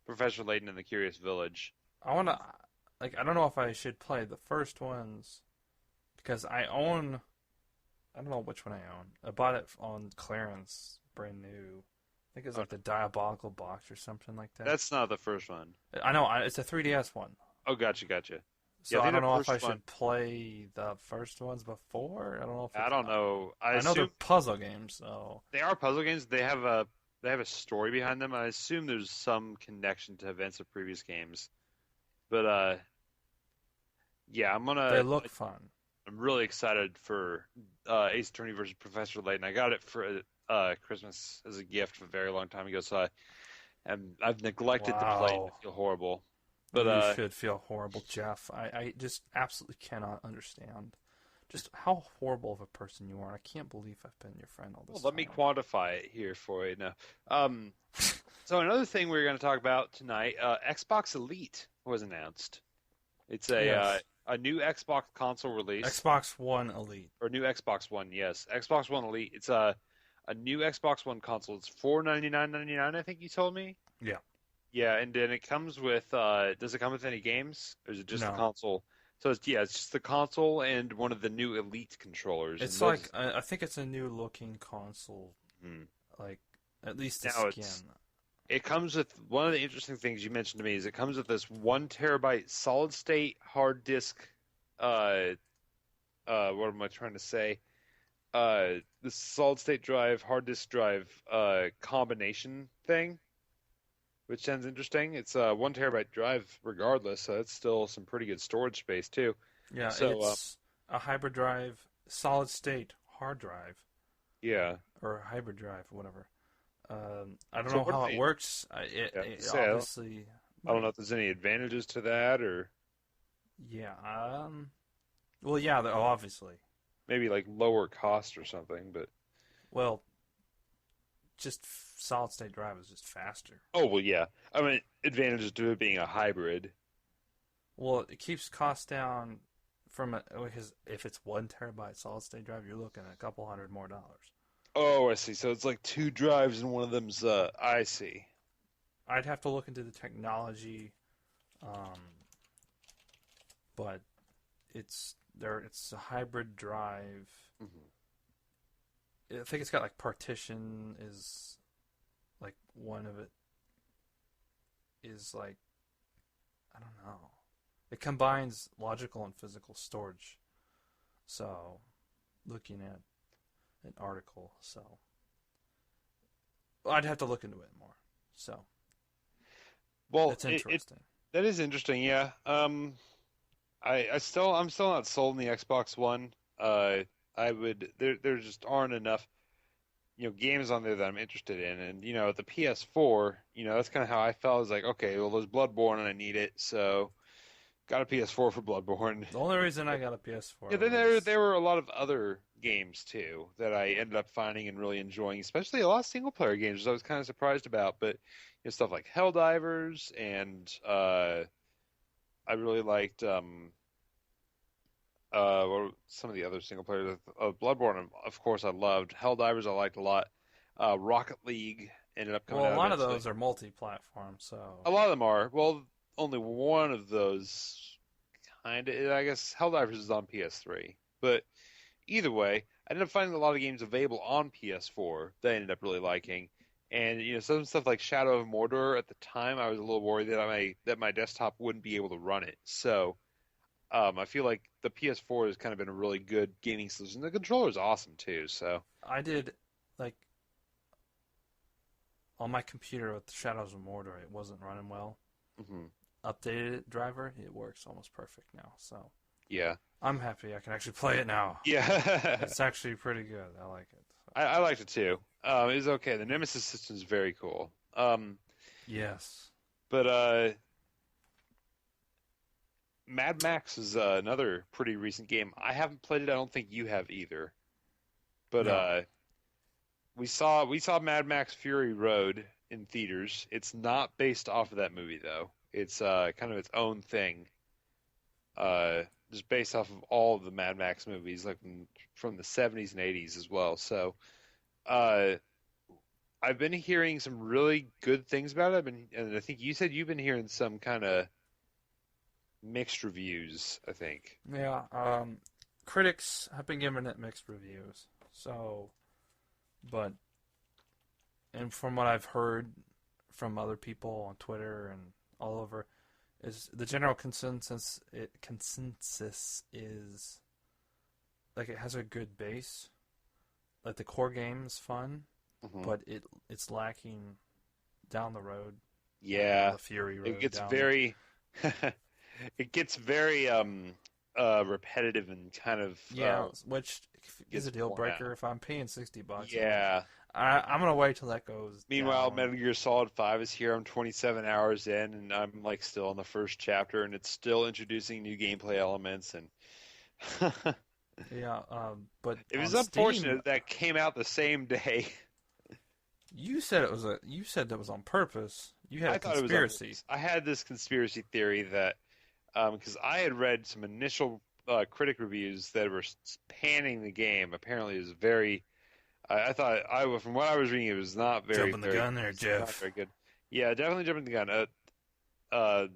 Professor Layton in the Curious Village. I wanna like. I don't know if I should play the first ones because I own. I don't know which one I own. I bought it on clearance, brand new. I think it's Oh, like the Diabolical Box or something like that. that's not the first one. I know it's a 3DS one. Oh, gotcha. Yeah, So I I think don't the know if first I one. should play the first ones before. I don't know if I it's. don't know. I know they're puzzle games, so They are puzzle games. They have a story behind them. I assume there's some connection to events of previous games. But yeah, they look fun. I'm really excited for Ace Attorney versus Professor Layton. I got it for Christmas as a gift a very long time ago, so I've neglected to play it. Wow. I feel horrible. But You should feel horrible, Jeff. I just absolutely cannot understand just how horrible of a person you are. I can't believe I've been your friend all well, this let me time. quantify it here for you now. So another thing we're going to talk about tonight, Xbox Elite was announced. It's Yes. a new Xbox console release, Xbox One Elite. or new Xbox One. Yes, Xbox One Elite. It's a new Xbox One console. It's $499.99, I think you told me. Yeah. Yeah, and then it comes with does it come with any games, or is it just the No. console? So it's just the console and one of the new Elite controllers. It's And those, like I think it's a new looking console. hmm. Like at least the Now skin. it comes with one of the interesting things you mentioned to me is it comes with this 1 terabyte solid state hard disk. What am I trying to say? This solid state drive, hard disk drive combination thing, which sounds interesting. It's a 1 terabyte drive regardless, so it's still some pretty good storage space too. Yeah, So it's a hybrid drive, solid state hard drive, yeah, or a hybrid drive, whatever. I don't so know what how do it they, works. yeah, It say, obviously, I don't know if there's any advantages to that or yeah. Well, yeah, obviously. maybe like lower cost or something, but Well, just solid state drive is just faster. oh well, yeah. I mean, advantages to it being a hybrid. Well, it keeps costs down because if it's 1 terabyte solid state drive, you're looking at a couple hundred more dollars. Oh, I see. So it's like two drives and one of them's I see. I'd have to look into the technology, um, but it's there. It's a hybrid drive. Hmm. I think it's got like partition is like one of it is like I don't know. It combines logical and physical storage. So, looking at an article, so I'd have to look into it more. So, Well, it's interesting. that is interesting. Yeah. I'm still not sold on the Xbox One. There just aren't enough games on there that I'm interested in, and the PS4, that's kind of how I felt. I was like, okay, well, there's Bloodborne and I need it, so got a PS4 for Bloodborne. The only reason I got a PS4 Yeah, then was there were a lot of other games too that I ended up finding and really enjoying, especially a lot of single player games, which I was kind of surprised about. But stuff like Helldivers and I really liked what were some of the other single players. Bloodborne, of course, I loved. Helldivers, I liked a lot. Rocket League ended up coming well, a out lot of eventually. those are multi-platform. So, A lot of them are. Well, only one of those kind of. I guess Helldivers is on PS3, but either way, I ended up finding a lot of games available on PS4 that I ended up really liking. And some stuff like Shadow of Mordor at the time, I was a little worried that my desktop wouldn't be able to run it. So I feel like the PS4 has kind of been a really good gaming solution. The controller is awesome too. So I did like on my computer with the Shadows of Mordor, it wasn't running well. hmm Updated it, driver, it works almost perfect now. So yeah, I'm happy I can actually play it now. yeah, It's actually pretty good. I like it. So. I liked it too. It was okay. The Nemesis system is very cool. Yes. But Mad Max is another pretty recent game. I haven't played it. I don't think you have either. But No. we saw Mad Max Fury Road in theaters. It's not based off of that movie though. It's kind of its own thing. Just based off of all of the Mad Max movies, like from the 70s and 80s as well. So, uh, I've been hearing some really good things about it. And I think you said you've been hearing some kind of mixed reviews, I think. Yeah. Critics have been giving it mixed reviews. So, but and from what I've heard from other people on Twitter and all over, is the general consensus is like it has a good base, like the core game is fun, Mhm. but it's lacking down the road. Yeah, The Fury Road. it gets down very, it gets very repetitive and kind of which is gets a deal worn breaker. out. If I'm paying $60, Yeah. I'm gonna wait till that goes Meanwhile, down. Metal Gear Solid 5 is here. I'm 27 hours in, and I'm like still in the first chapter, and it's still introducing new gameplay elements. And Yeah, but it was on unfortunate Steam, that came out the same day. you said that was on purpose. You had I a thought it was conspiracy. I had this conspiracy theory that because I had read some initial critic reviews that were panning the game. Apparently, it was very. I thought from what I was reading, it was not very Jumping the gun there, it's not Jeff. very good. Yeah, definitely jumping the gun.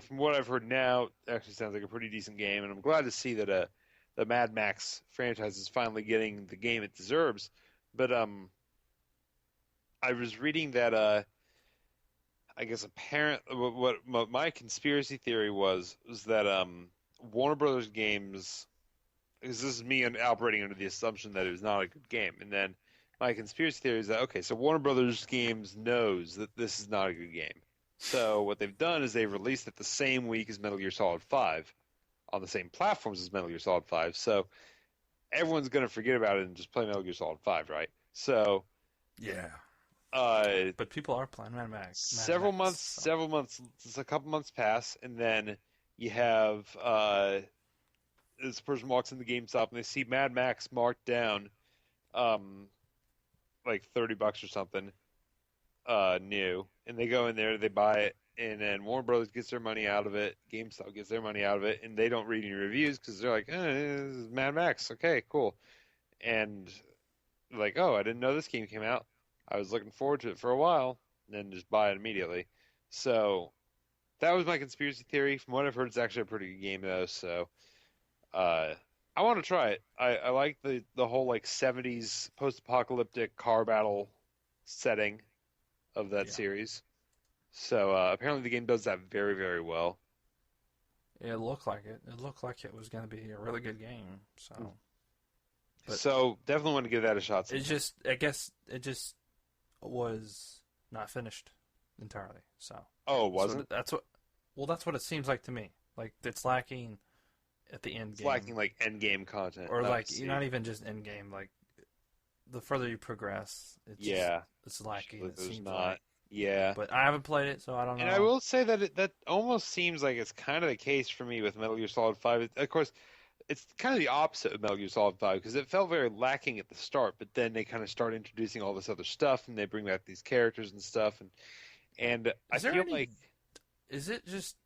From what I've heard now, it actually sounds like a pretty decent game, and I'm glad to see that the Mad Max franchise is finally getting the game it deserves. But I was reading that I guess what my conspiracy theory was that Warner Brothers games, because this is me operating under the assumption that it was not a good game, and then my conspiracy theory is that okay, so Warner Brothers games knows that this is not a good game. So what they've done is they've released it the same week as Metal Gear Solid 5 on the same platforms as Metal Gear Solid 5. So everyone's going to forget about it and just play Metal Gear Solid 5, right? So Yeah, uh, but people are playing Mad Max. several months, just a couple months pass, and then you have this person walks in the GameStop and they see Mad Max marked down, like $30 or something, new, and they go in there, they buy it, and then Warner Brothers gets their money out of it, GameStop gets their money out of it, and they don't read any reviews because they're like, this is Mad Max, okay, cool, and like, oh, I didn't know this game came out. I was looking forward to it for a while, and then just buy it immediately. So that was my conspiracy theory. From what I've heard, it's actually a pretty good game though. So I want to try it. I like the whole like 70s post-apocalyptic car battle setting of that Yeah. series. So apparently the game does that very, very well. It looked like it. It looked like it was going to be a really good game. So, but So definitely want to give that a shot. I guess it just was not finished entirely. So, Oh, it wasn't? that's what it seems like to me. Like it's lacking at the end It's game, lacking like end game content. or I like see. not even just end game. Like the further you progress, Yeah. it's lacking. It There's seems not. like. Yeah. But I haven't played it, so I don't know. And I will say that that almost seems like it's kind of the case for me with Metal Gear Solid 5. Of course, it's kind of the opposite of Metal Gear Solid 5 because it felt very lacking at the start, but then they kind of start introducing all this other stuff and they bring back these characters and stuff and I Is there feel any? like Is it just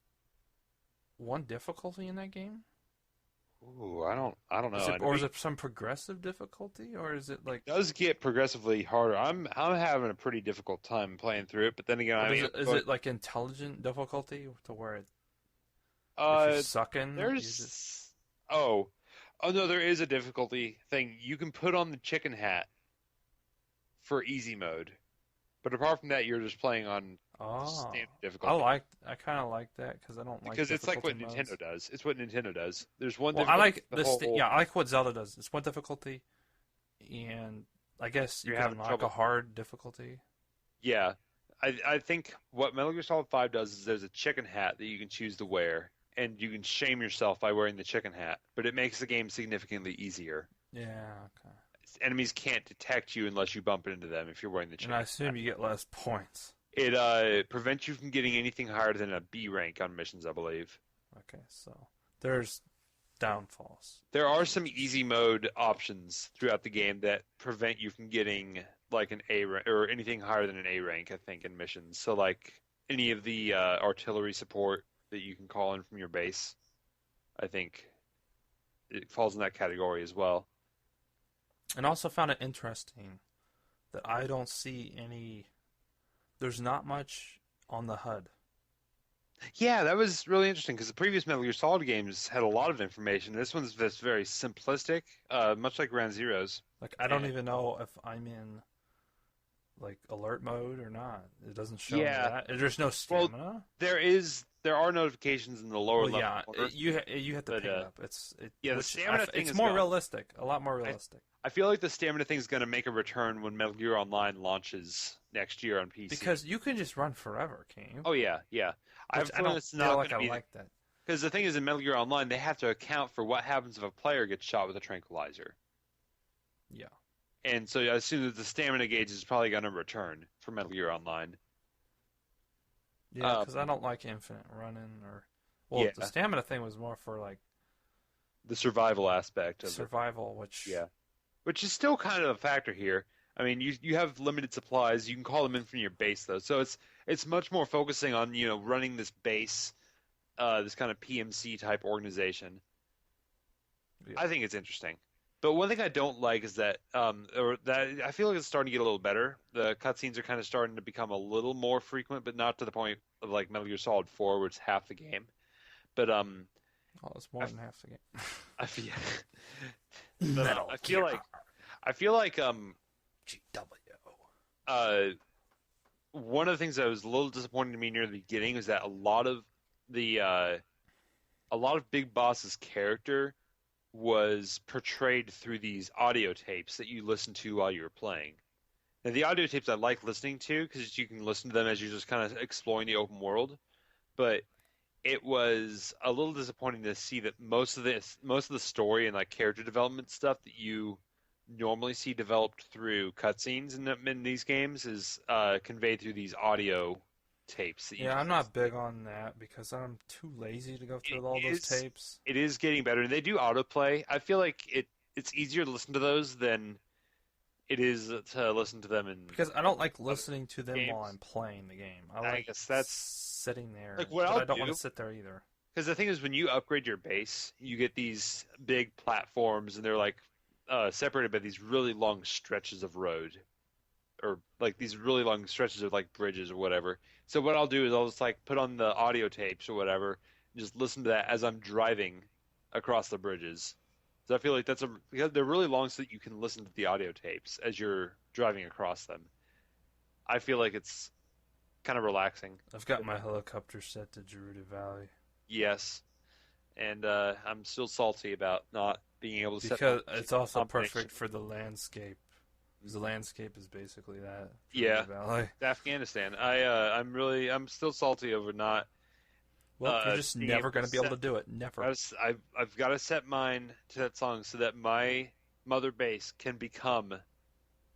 one difficulty in that game? ooh, I don't know. I know Or is it some progressive difficulty, or is it like? it does get progressively harder. I'm having a pretty difficult time playing through it, but then again, I mean, Is it like intelligent difficulty to where if uh you're sucking, there's oh Oh no, there is a difficulty thing. You can put on the chicken hat for easy mode, but apart from that, you're just playing on Oh, standard difficulty. I kind of like that because I don't like Because it's like difficulty what modes. Nintendo does. It's what Nintendo does. There's one Well, I difficulty like for the whole. yeah, I like what Zelda does. It's one difficulty, and I guess you You're can having unlock trouble. a hard difficulty. Yeah, I think what Metal Gear Solid 5 does is there's a chicken hat that you can choose to wear, and you can shame yourself by wearing the chicken hat, but it makes the game significantly easier. Yeah, okay. Enemies can't detect you unless you bump into them if you're wearing the And I chicken assume hat. you get less points. It prevents you from getting anything higher than a B rank on missions, I believe. Okay, so there's downfalls. There are some easy mode options throughout the game that prevent you from getting like an A rank or anything higher than an A rank, I think, in missions. So like any of the artillery support that you can call in from your base, I think it falls in that category as well. And also found it interesting that I don't see any. There's not much on the HUD. Yeah, that was really interesting because the previous Metal Gear Solid games had a lot of information. This one's just very simplistic, much like Ground Zeroes. Like I don't And even know if I'm in like alert mode or not. It doesn't show me yeah, that. There's no well, stamina. there are notifications in the lower Well, level yeah, corner, you have to but pick it up. It's yeah, the which stamina thing it's is more gone. realistic, a lot more I, realistic. I feel like the stamina thing is going to make a return when Metal Gear Online launches next year on PC. Because you can just run forever, can't you? Oh yeah, yeah. I have Which a I feeling don't it's feel not like going to I be like that. because the thing is in Metal Gear Online they have to account for what happens if a player gets shot with a tranquilizer. Yeah. And so I assume that the stamina gauge is probably going to return for Metal Gear Online. Yeah, because I don't like infinite running or. Well, Yeah, the stamina thing was more for like the survival aspect of it. survival, which Yeah, which is still kind of a factor here. I mean, you have limited supplies. You can call them in from your base though, so it's much more focusing on running this base, this kind of PMC type organization. yeah. I think it's interesting. But one thing I don't like is that, or that I feel like it's starting to get a little better. The cutscenes are kind of starting to become a little more frequent, but not to the point of like Metal Gear Solid 4, where it's half the game. But Oh, it's more I, than half the game. I feel, but Metal I feel like GW. uh, one of the things that was a little disappointing to me near the beginning was that a lot of Big Boss's character was portrayed through these audio tapes that you listen to while you were playing. Now, the audio tapes I like listening to because you can listen to them as you're just kind of exploring the open world. But it was a little disappointing to see that most of the story and like character development stuff that you normally see developed through cutscenes in these games is conveyed through these audio tapes that you Yeah, can I'm not listen to. big on that because I'm too lazy to go through all those tapes. It is getting better. They do autoplay. I feel like it's easier to listen to those than it is to listen to them in Because I don't like listening to them while games. I'm playing the game. I I like guess that's sitting there, like what but I'll I don't want do. to sit there either. Because the thing is, when you upgrade your base, you get these big platforms, and they're like separated by these really long stretches of road, or like these really long stretches of like bridges or whatever. So what I'll do is I'll just like put on the audio tapes or whatever, and just listen to that as I'm driving across the bridges. So I feel like because they're really long, so that you can listen to the audio tapes as you're driving across them. I feel like it's kind of relaxing. I've got my helicopter set to Gerudo Valley Yes, and I'm still salty about not being able to set because my it's also combination. perfect for the landscape. Because the landscape is basically that. Yeah, Gerudo Valley. Afghanistan. I'm still salty over not. Well, you're just being never able going to to be able set- to do it. Never. I've got to set mine to that song so that my mother base can become.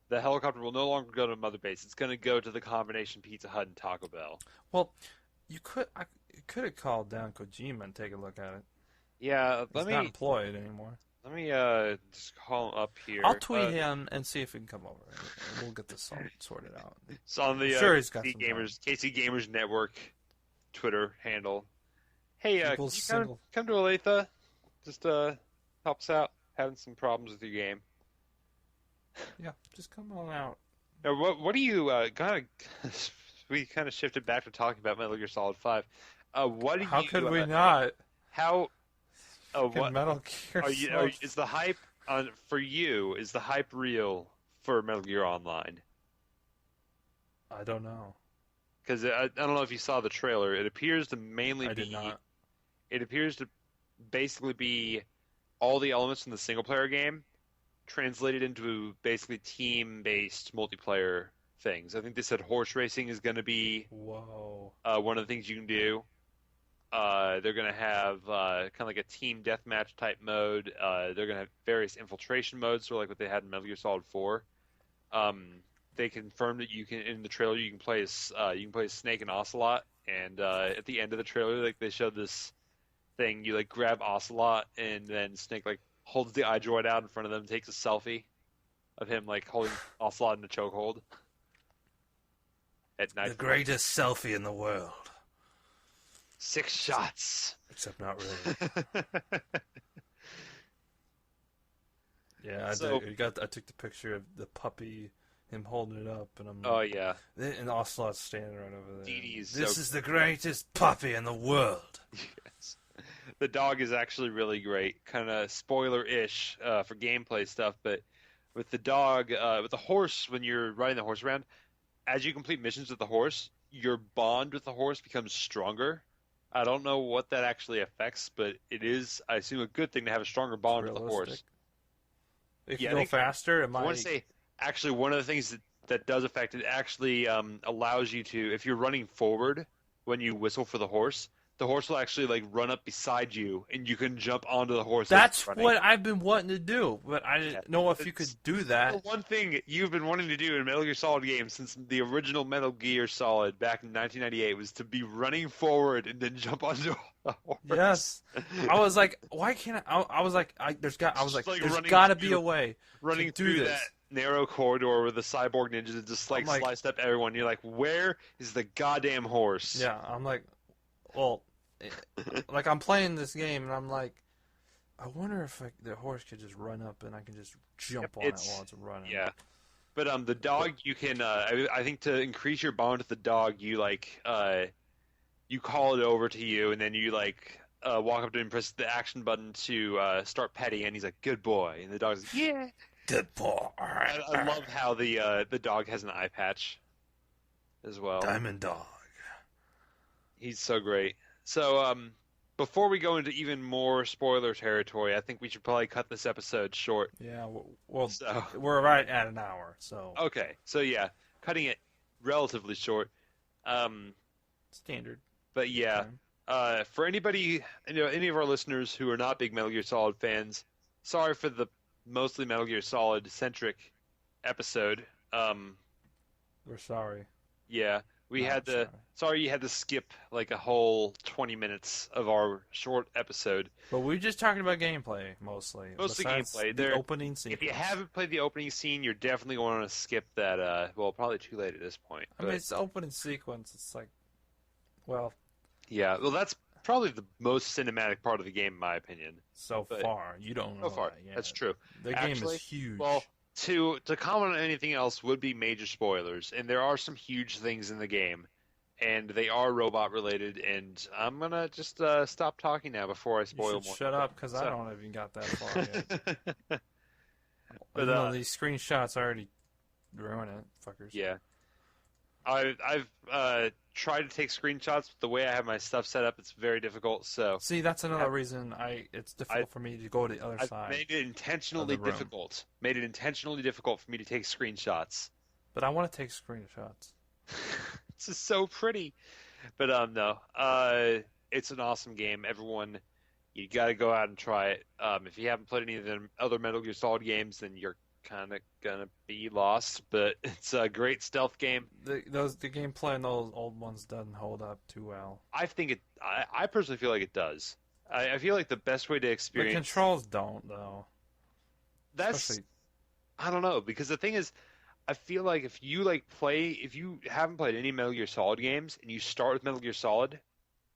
The helicopter will no longer go to mother base. It's going to go to the combination Pizza Hut and Taco Bell. Well, you could have called down Kojima and take a look at it. Yeah, He's not employed anymore. let me just call him up here. I'll tweet him and see if he can come over. And we'll get this all sorted out. It's on the Sure, he's got KC some time. KC Gamers Network Twitter handle. Hey, can People's you single. come to Olathe? Just help us out. Having some problems with your game. Yeah, just come on out. Now, what do you kind of? We kind of shifted back to talking about Metal Gear Solid 5. What do How you? could we not? How Fucking what Metal Gear Solid. is the hype on for you? Is the hype real for Metal Gear Online? I don't know. Because I don't know if you saw the trailer. It appears to mainly I did be. not. It appears to basically be all the elements from the single player game translated into basically team-based multiplayer things. I think they said horse racing is going to be Whoa. one of the things you can do. They're going to have kind of like a team deathmatch type mode. They're going to have various infiltration modes, sort of like what they had in Metal Gear Solid 4. They confirmed that you can in the trailer you can play as Snake and Ocelot, and at the end of the trailer, like they showed this thing, you like grab Ocelot, and then Snake like holds the iDroid out in front of them, takes a selfie of him like holding Ocelot in a chokehold at night. The greatest selfie in the world. 6 shots. Except not really. Yeah, I took the picture of the puppy, him holding it up, and I'm like, Oh yeah. And Ocelot's standing right over there. This is the greatest puppy in the world. Yes. The dog is actually really great, kind of spoiler-ish for gameplay stuff, but with the dog, with the horse, when you're riding the horse around, as you complete missions with the horse, your bond with the horse becomes stronger. I don't know what that actually affects, but it is, I assume, a good thing to have a stronger bond with the horse. It can go faster. I want to say, actually, one of the things that does affect it actually allows you to, if you're running forward when you whistle for the horse will actually like run up beside you, and you can jump onto the horse. That's what I've been wanting to do, but I didn't know if you could do that. The one thing you've been wanting to do in Metal Gear Solid games since the original Metal Gear Solid back in 1998 was to be running forward and then jump onto a horse. Yes, I was like, why can't I was like, there's got to be a way running to through do that this. Narrow corridor with the cyborg ninjas that just like sliced up everyone. You're like, where is the goddamn horse? Yeah, I'm like, well, like I'm playing this game and I'm like, I wonder if the horse could just run up and I can just jump on it while it's running. Yeah, but the dog you can. I think to increase your bond with the dog, you like you call it over to you and then you like walk up to him and press the action button to start petting, and he's like, "Good boy," and the dog's like, "Yeah, good boy." I love how the dog has an eye patch as well. Diamond Dog. He's so great. So, before we go into even more spoiler territory, I think we should probably cut this episode short. Yeah, well, we're right at an hour, so... Okay, so yeah, cutting it relatively short. Standard. But yeah, for anybody, any of our listeners who are not big Metal Gear Solid fans, sorry for the mostly Metal Gear Solid-centric episode. We're sorry. Yeah. Sorry you had to skip like a whole 20 minutes of our short episode. But we're just talking about gameplay mostly. Mostly gameplay. The opening scene. If you haven't played the opening scene, you're definitely going to skip that. Well, probably too late at this point. I mean, it's the opening sequence. It's like, well. Yeah, well, that's probably the most cinematic part of the game, in my opinion. So far, you don't know. So far, that's true. The game is huge. Well, to comment on anything else would be major spoilers, and there are some huge things in the game, and they are robot related. And I'm gonna just stop talking now before I spoil more. Shut up, because I don't even got that far yet. But these screenshots already ruin it, fuckers. Yeah, I've tried to take screenshots, but the way I have my stuff set up, it's very difficult. So see, that's another reason it's difficult for me to go to the other side. I've made it intentionally difficult. Made it intentionally difficult for me to take screenshots. But I want to take screenshots. This is so pretty. But no, it's an awesome game. Everyone, you got to go out and try it. If you haven't played any of the other Metal Gear Solid games, then you're kind of gonna be lost. But it's a great stealth game. The gameplay in those old ones doesn't hold up too well. I think it. I personally feel like it does. I feel like the best way to experience the controls don't though. I don't know, because the thing is, I feel like if you haven't played any Metal Gear Solid games and you start with Metal Gear Solid,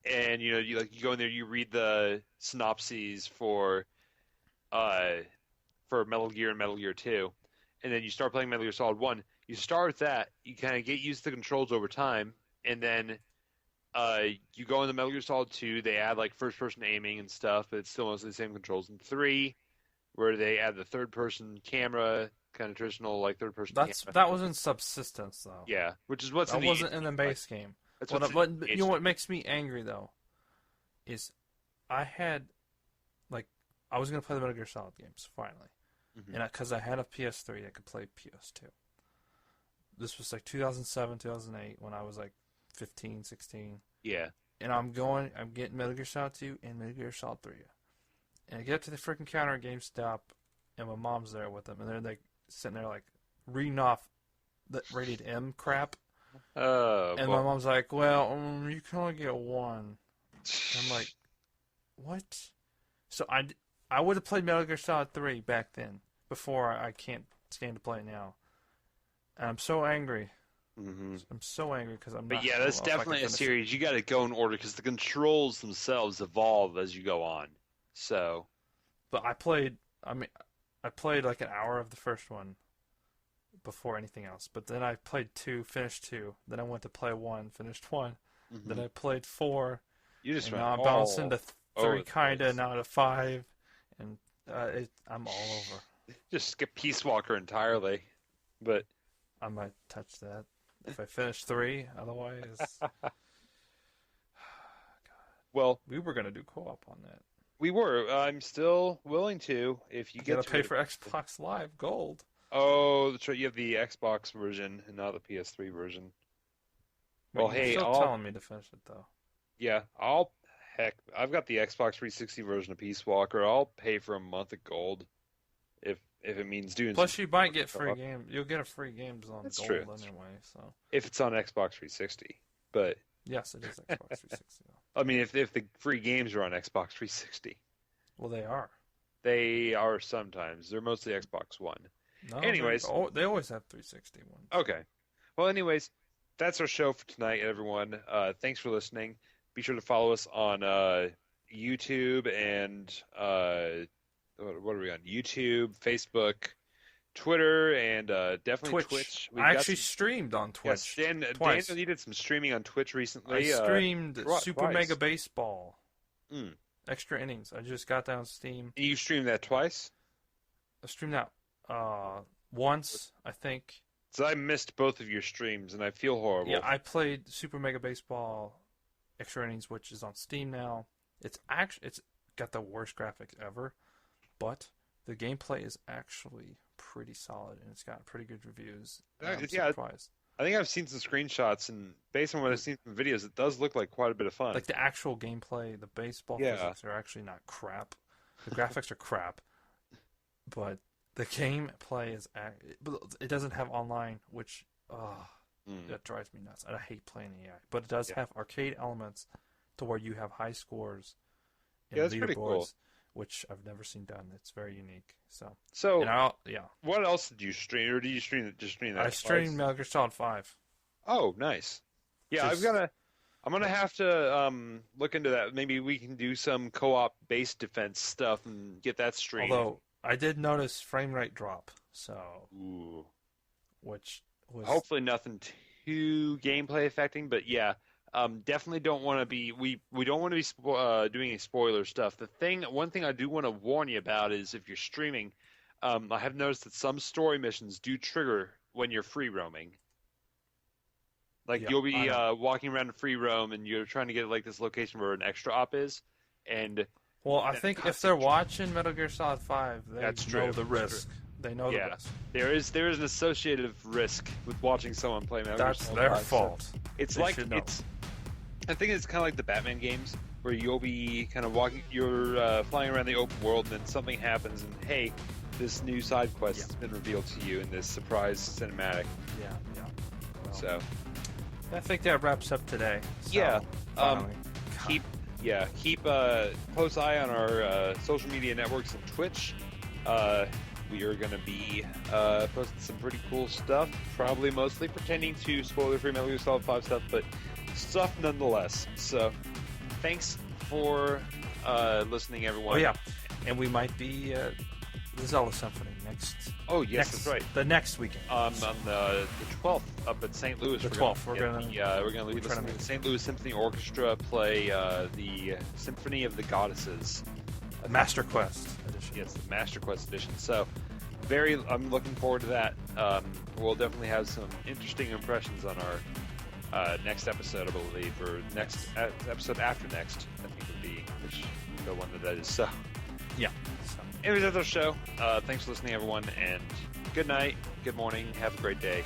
and you go in there, you read the synopses for Metal Gear and Metal Gear 2, and then you start playing Metal Gear Solid 1. You start with that, you kind of get used to the controls over time, and then you go into Metal Gear Solid 2, they add like first-person aiming and stuff, but it's still mostly the same controls. In 3, where they add the third-person camera, kind of traditional like third-person camera. That was in Subsistence though. Yeah, which is what's that in the wasn't in the base game. That's You know what makes me angry though, is I was gonna play the Metal Gear Solid games finally, and because I had a PS3, I could play PS2. This was like 2007, 2008 when I was like 15, 16. Yeah. And I'm getting Metal Gear Solid 2 and Metal Gear Solid 3. And I get up to the freaking counter at GameStop, and my mom's there with them, and they're like sitting there like reading off the rated M crap. And my mom's like, "Well, you can only get one." And I'm like, "What?" So I would have played Metal Gear Solid 3 back then, before I can't stand to play it now. And I'm so angry. Mm-hmm. I'm so angry because I'm But not. yeah, that's definitely a series you got to go in order because the controls themselves evolve as you go on. So. But I played like an hour of the first one before anything else. But then I played 2, finished 2. Then I went to play 1, finished 1. Mm-hmm. Then I played 4. You just and now I'm bouncing to 3 kinda, now to 5, and I'm all over. Just skip Peace Walker entirely, but I might touch that if I finish 3. Otherwise, God. Well, we were gonna do co-op on that. We were. I'm still willing to if you get to pay for Xbox Live Gold. Oh, that's right. You have the Xbox version and not the PS3 version. Well, hey, you're still telling me to finish it though. Yeah, I've got the Xbox 360 version of Peace Walker. I'll pay for a month of gold if it means doing. Plus, you might get free games. You'll get a free games on That's Gold true. anyway. So if it's on Xbox 360, but yes, it is Xbox 360. I mean, if the free games are on Xbox 360, well, they are. They are sometimes. They're mostly Xbox One. No, anyways, they always have 360 ones. Okay. Well, anyways, that's our show for tonight, everyone. Thanks for listening. Be sure to follow us on YouTube and what are we on? YouTube, Facebook, Twitter, and definitely Twitch. I actually streamed on Twitch. Yes, twice. Dan did some streaming on Twitch recently. I streamed Super twice. Mega Baseball. Extra innings. I just got down Steam. And you streamed that twice? I streamed that once, I think. So I missed both of your streams, and I feel horrible. Yeah, I played Super Mega Baseball Extra Innings, which is on Steam now. It's got the worst graphics ever, but the gameplay is actually pretty solid, and it's got pretty good reviews. I'm surprised. I think I've seen some screenshots, and based on what I've seen from videos, it does look like quite a bit of fun. Like the actual gameplay, the baseball physics are actually not crap. The graphics are crap, but the gameplay is. It doesn't have online, which that drives me nuts. I hate playing AI, but it does have arcade elements to where you have high scores and that's pretty cool. Which I've never seen done. It's very unique. So what else did you stream, or did you stream that? I streamed Metal Gear Solid 5. Oh, nice. Yeah, I'm gonna have to look into that. Maybe we can do some co-op base defense stuff and get that streamed. Although I did notice frame rate drop, which was hopefully nothing too gameplay affecting, but yeah. Definitely don't want to be. We don't want to be doing any spoiler stuff. One thing I do want to warn you about is if you're streaming, I have noticed that some story missions do trigger when you're free roaming. Like you'll be walking around a free roam and you're trying to get like this location where an extra op is, and I think if they're watching Metal Gear Solid 5, they know the risk. They know the risk. There is an associated risk with watching someone play Metal Gear Solid 5. That's their fault. So it's I think it's kind of like the Batman games, where you'll be kind of you're flying around the open world, and then something happens, and hey, this new side quest has been revealed to you in this surprise cinematic. Yeah. Well, so, I think that wraps up today. So, keep a close eye on our social media networks and Twitch. We are going to be posting some pretty cool stuff, probably mostly pertaining to spoiler-free Metal Gear Solid 5 stuff, but stuff nonetheless. So, thanks for listening, everyone. Oh, yeah. And we might be the Zelda Symphony next. Oh yes, next, that's right. The next weekend. On the 12th up at St. Louis. The 12th. We're gonna listen to the St. Louis Symphony Orchestra play the Symphony of the Goddesses. Master Quest edition. Yes, the Master Quest edition. So, I'm looking forward to that. We'll definitely have some interesting impressions on our next episode, I believe, or next episode after next. I think would be the one that is. So, yeah. Anyways, that's our show. Thanks for listening, everyone, and good night, good morning, have a great day.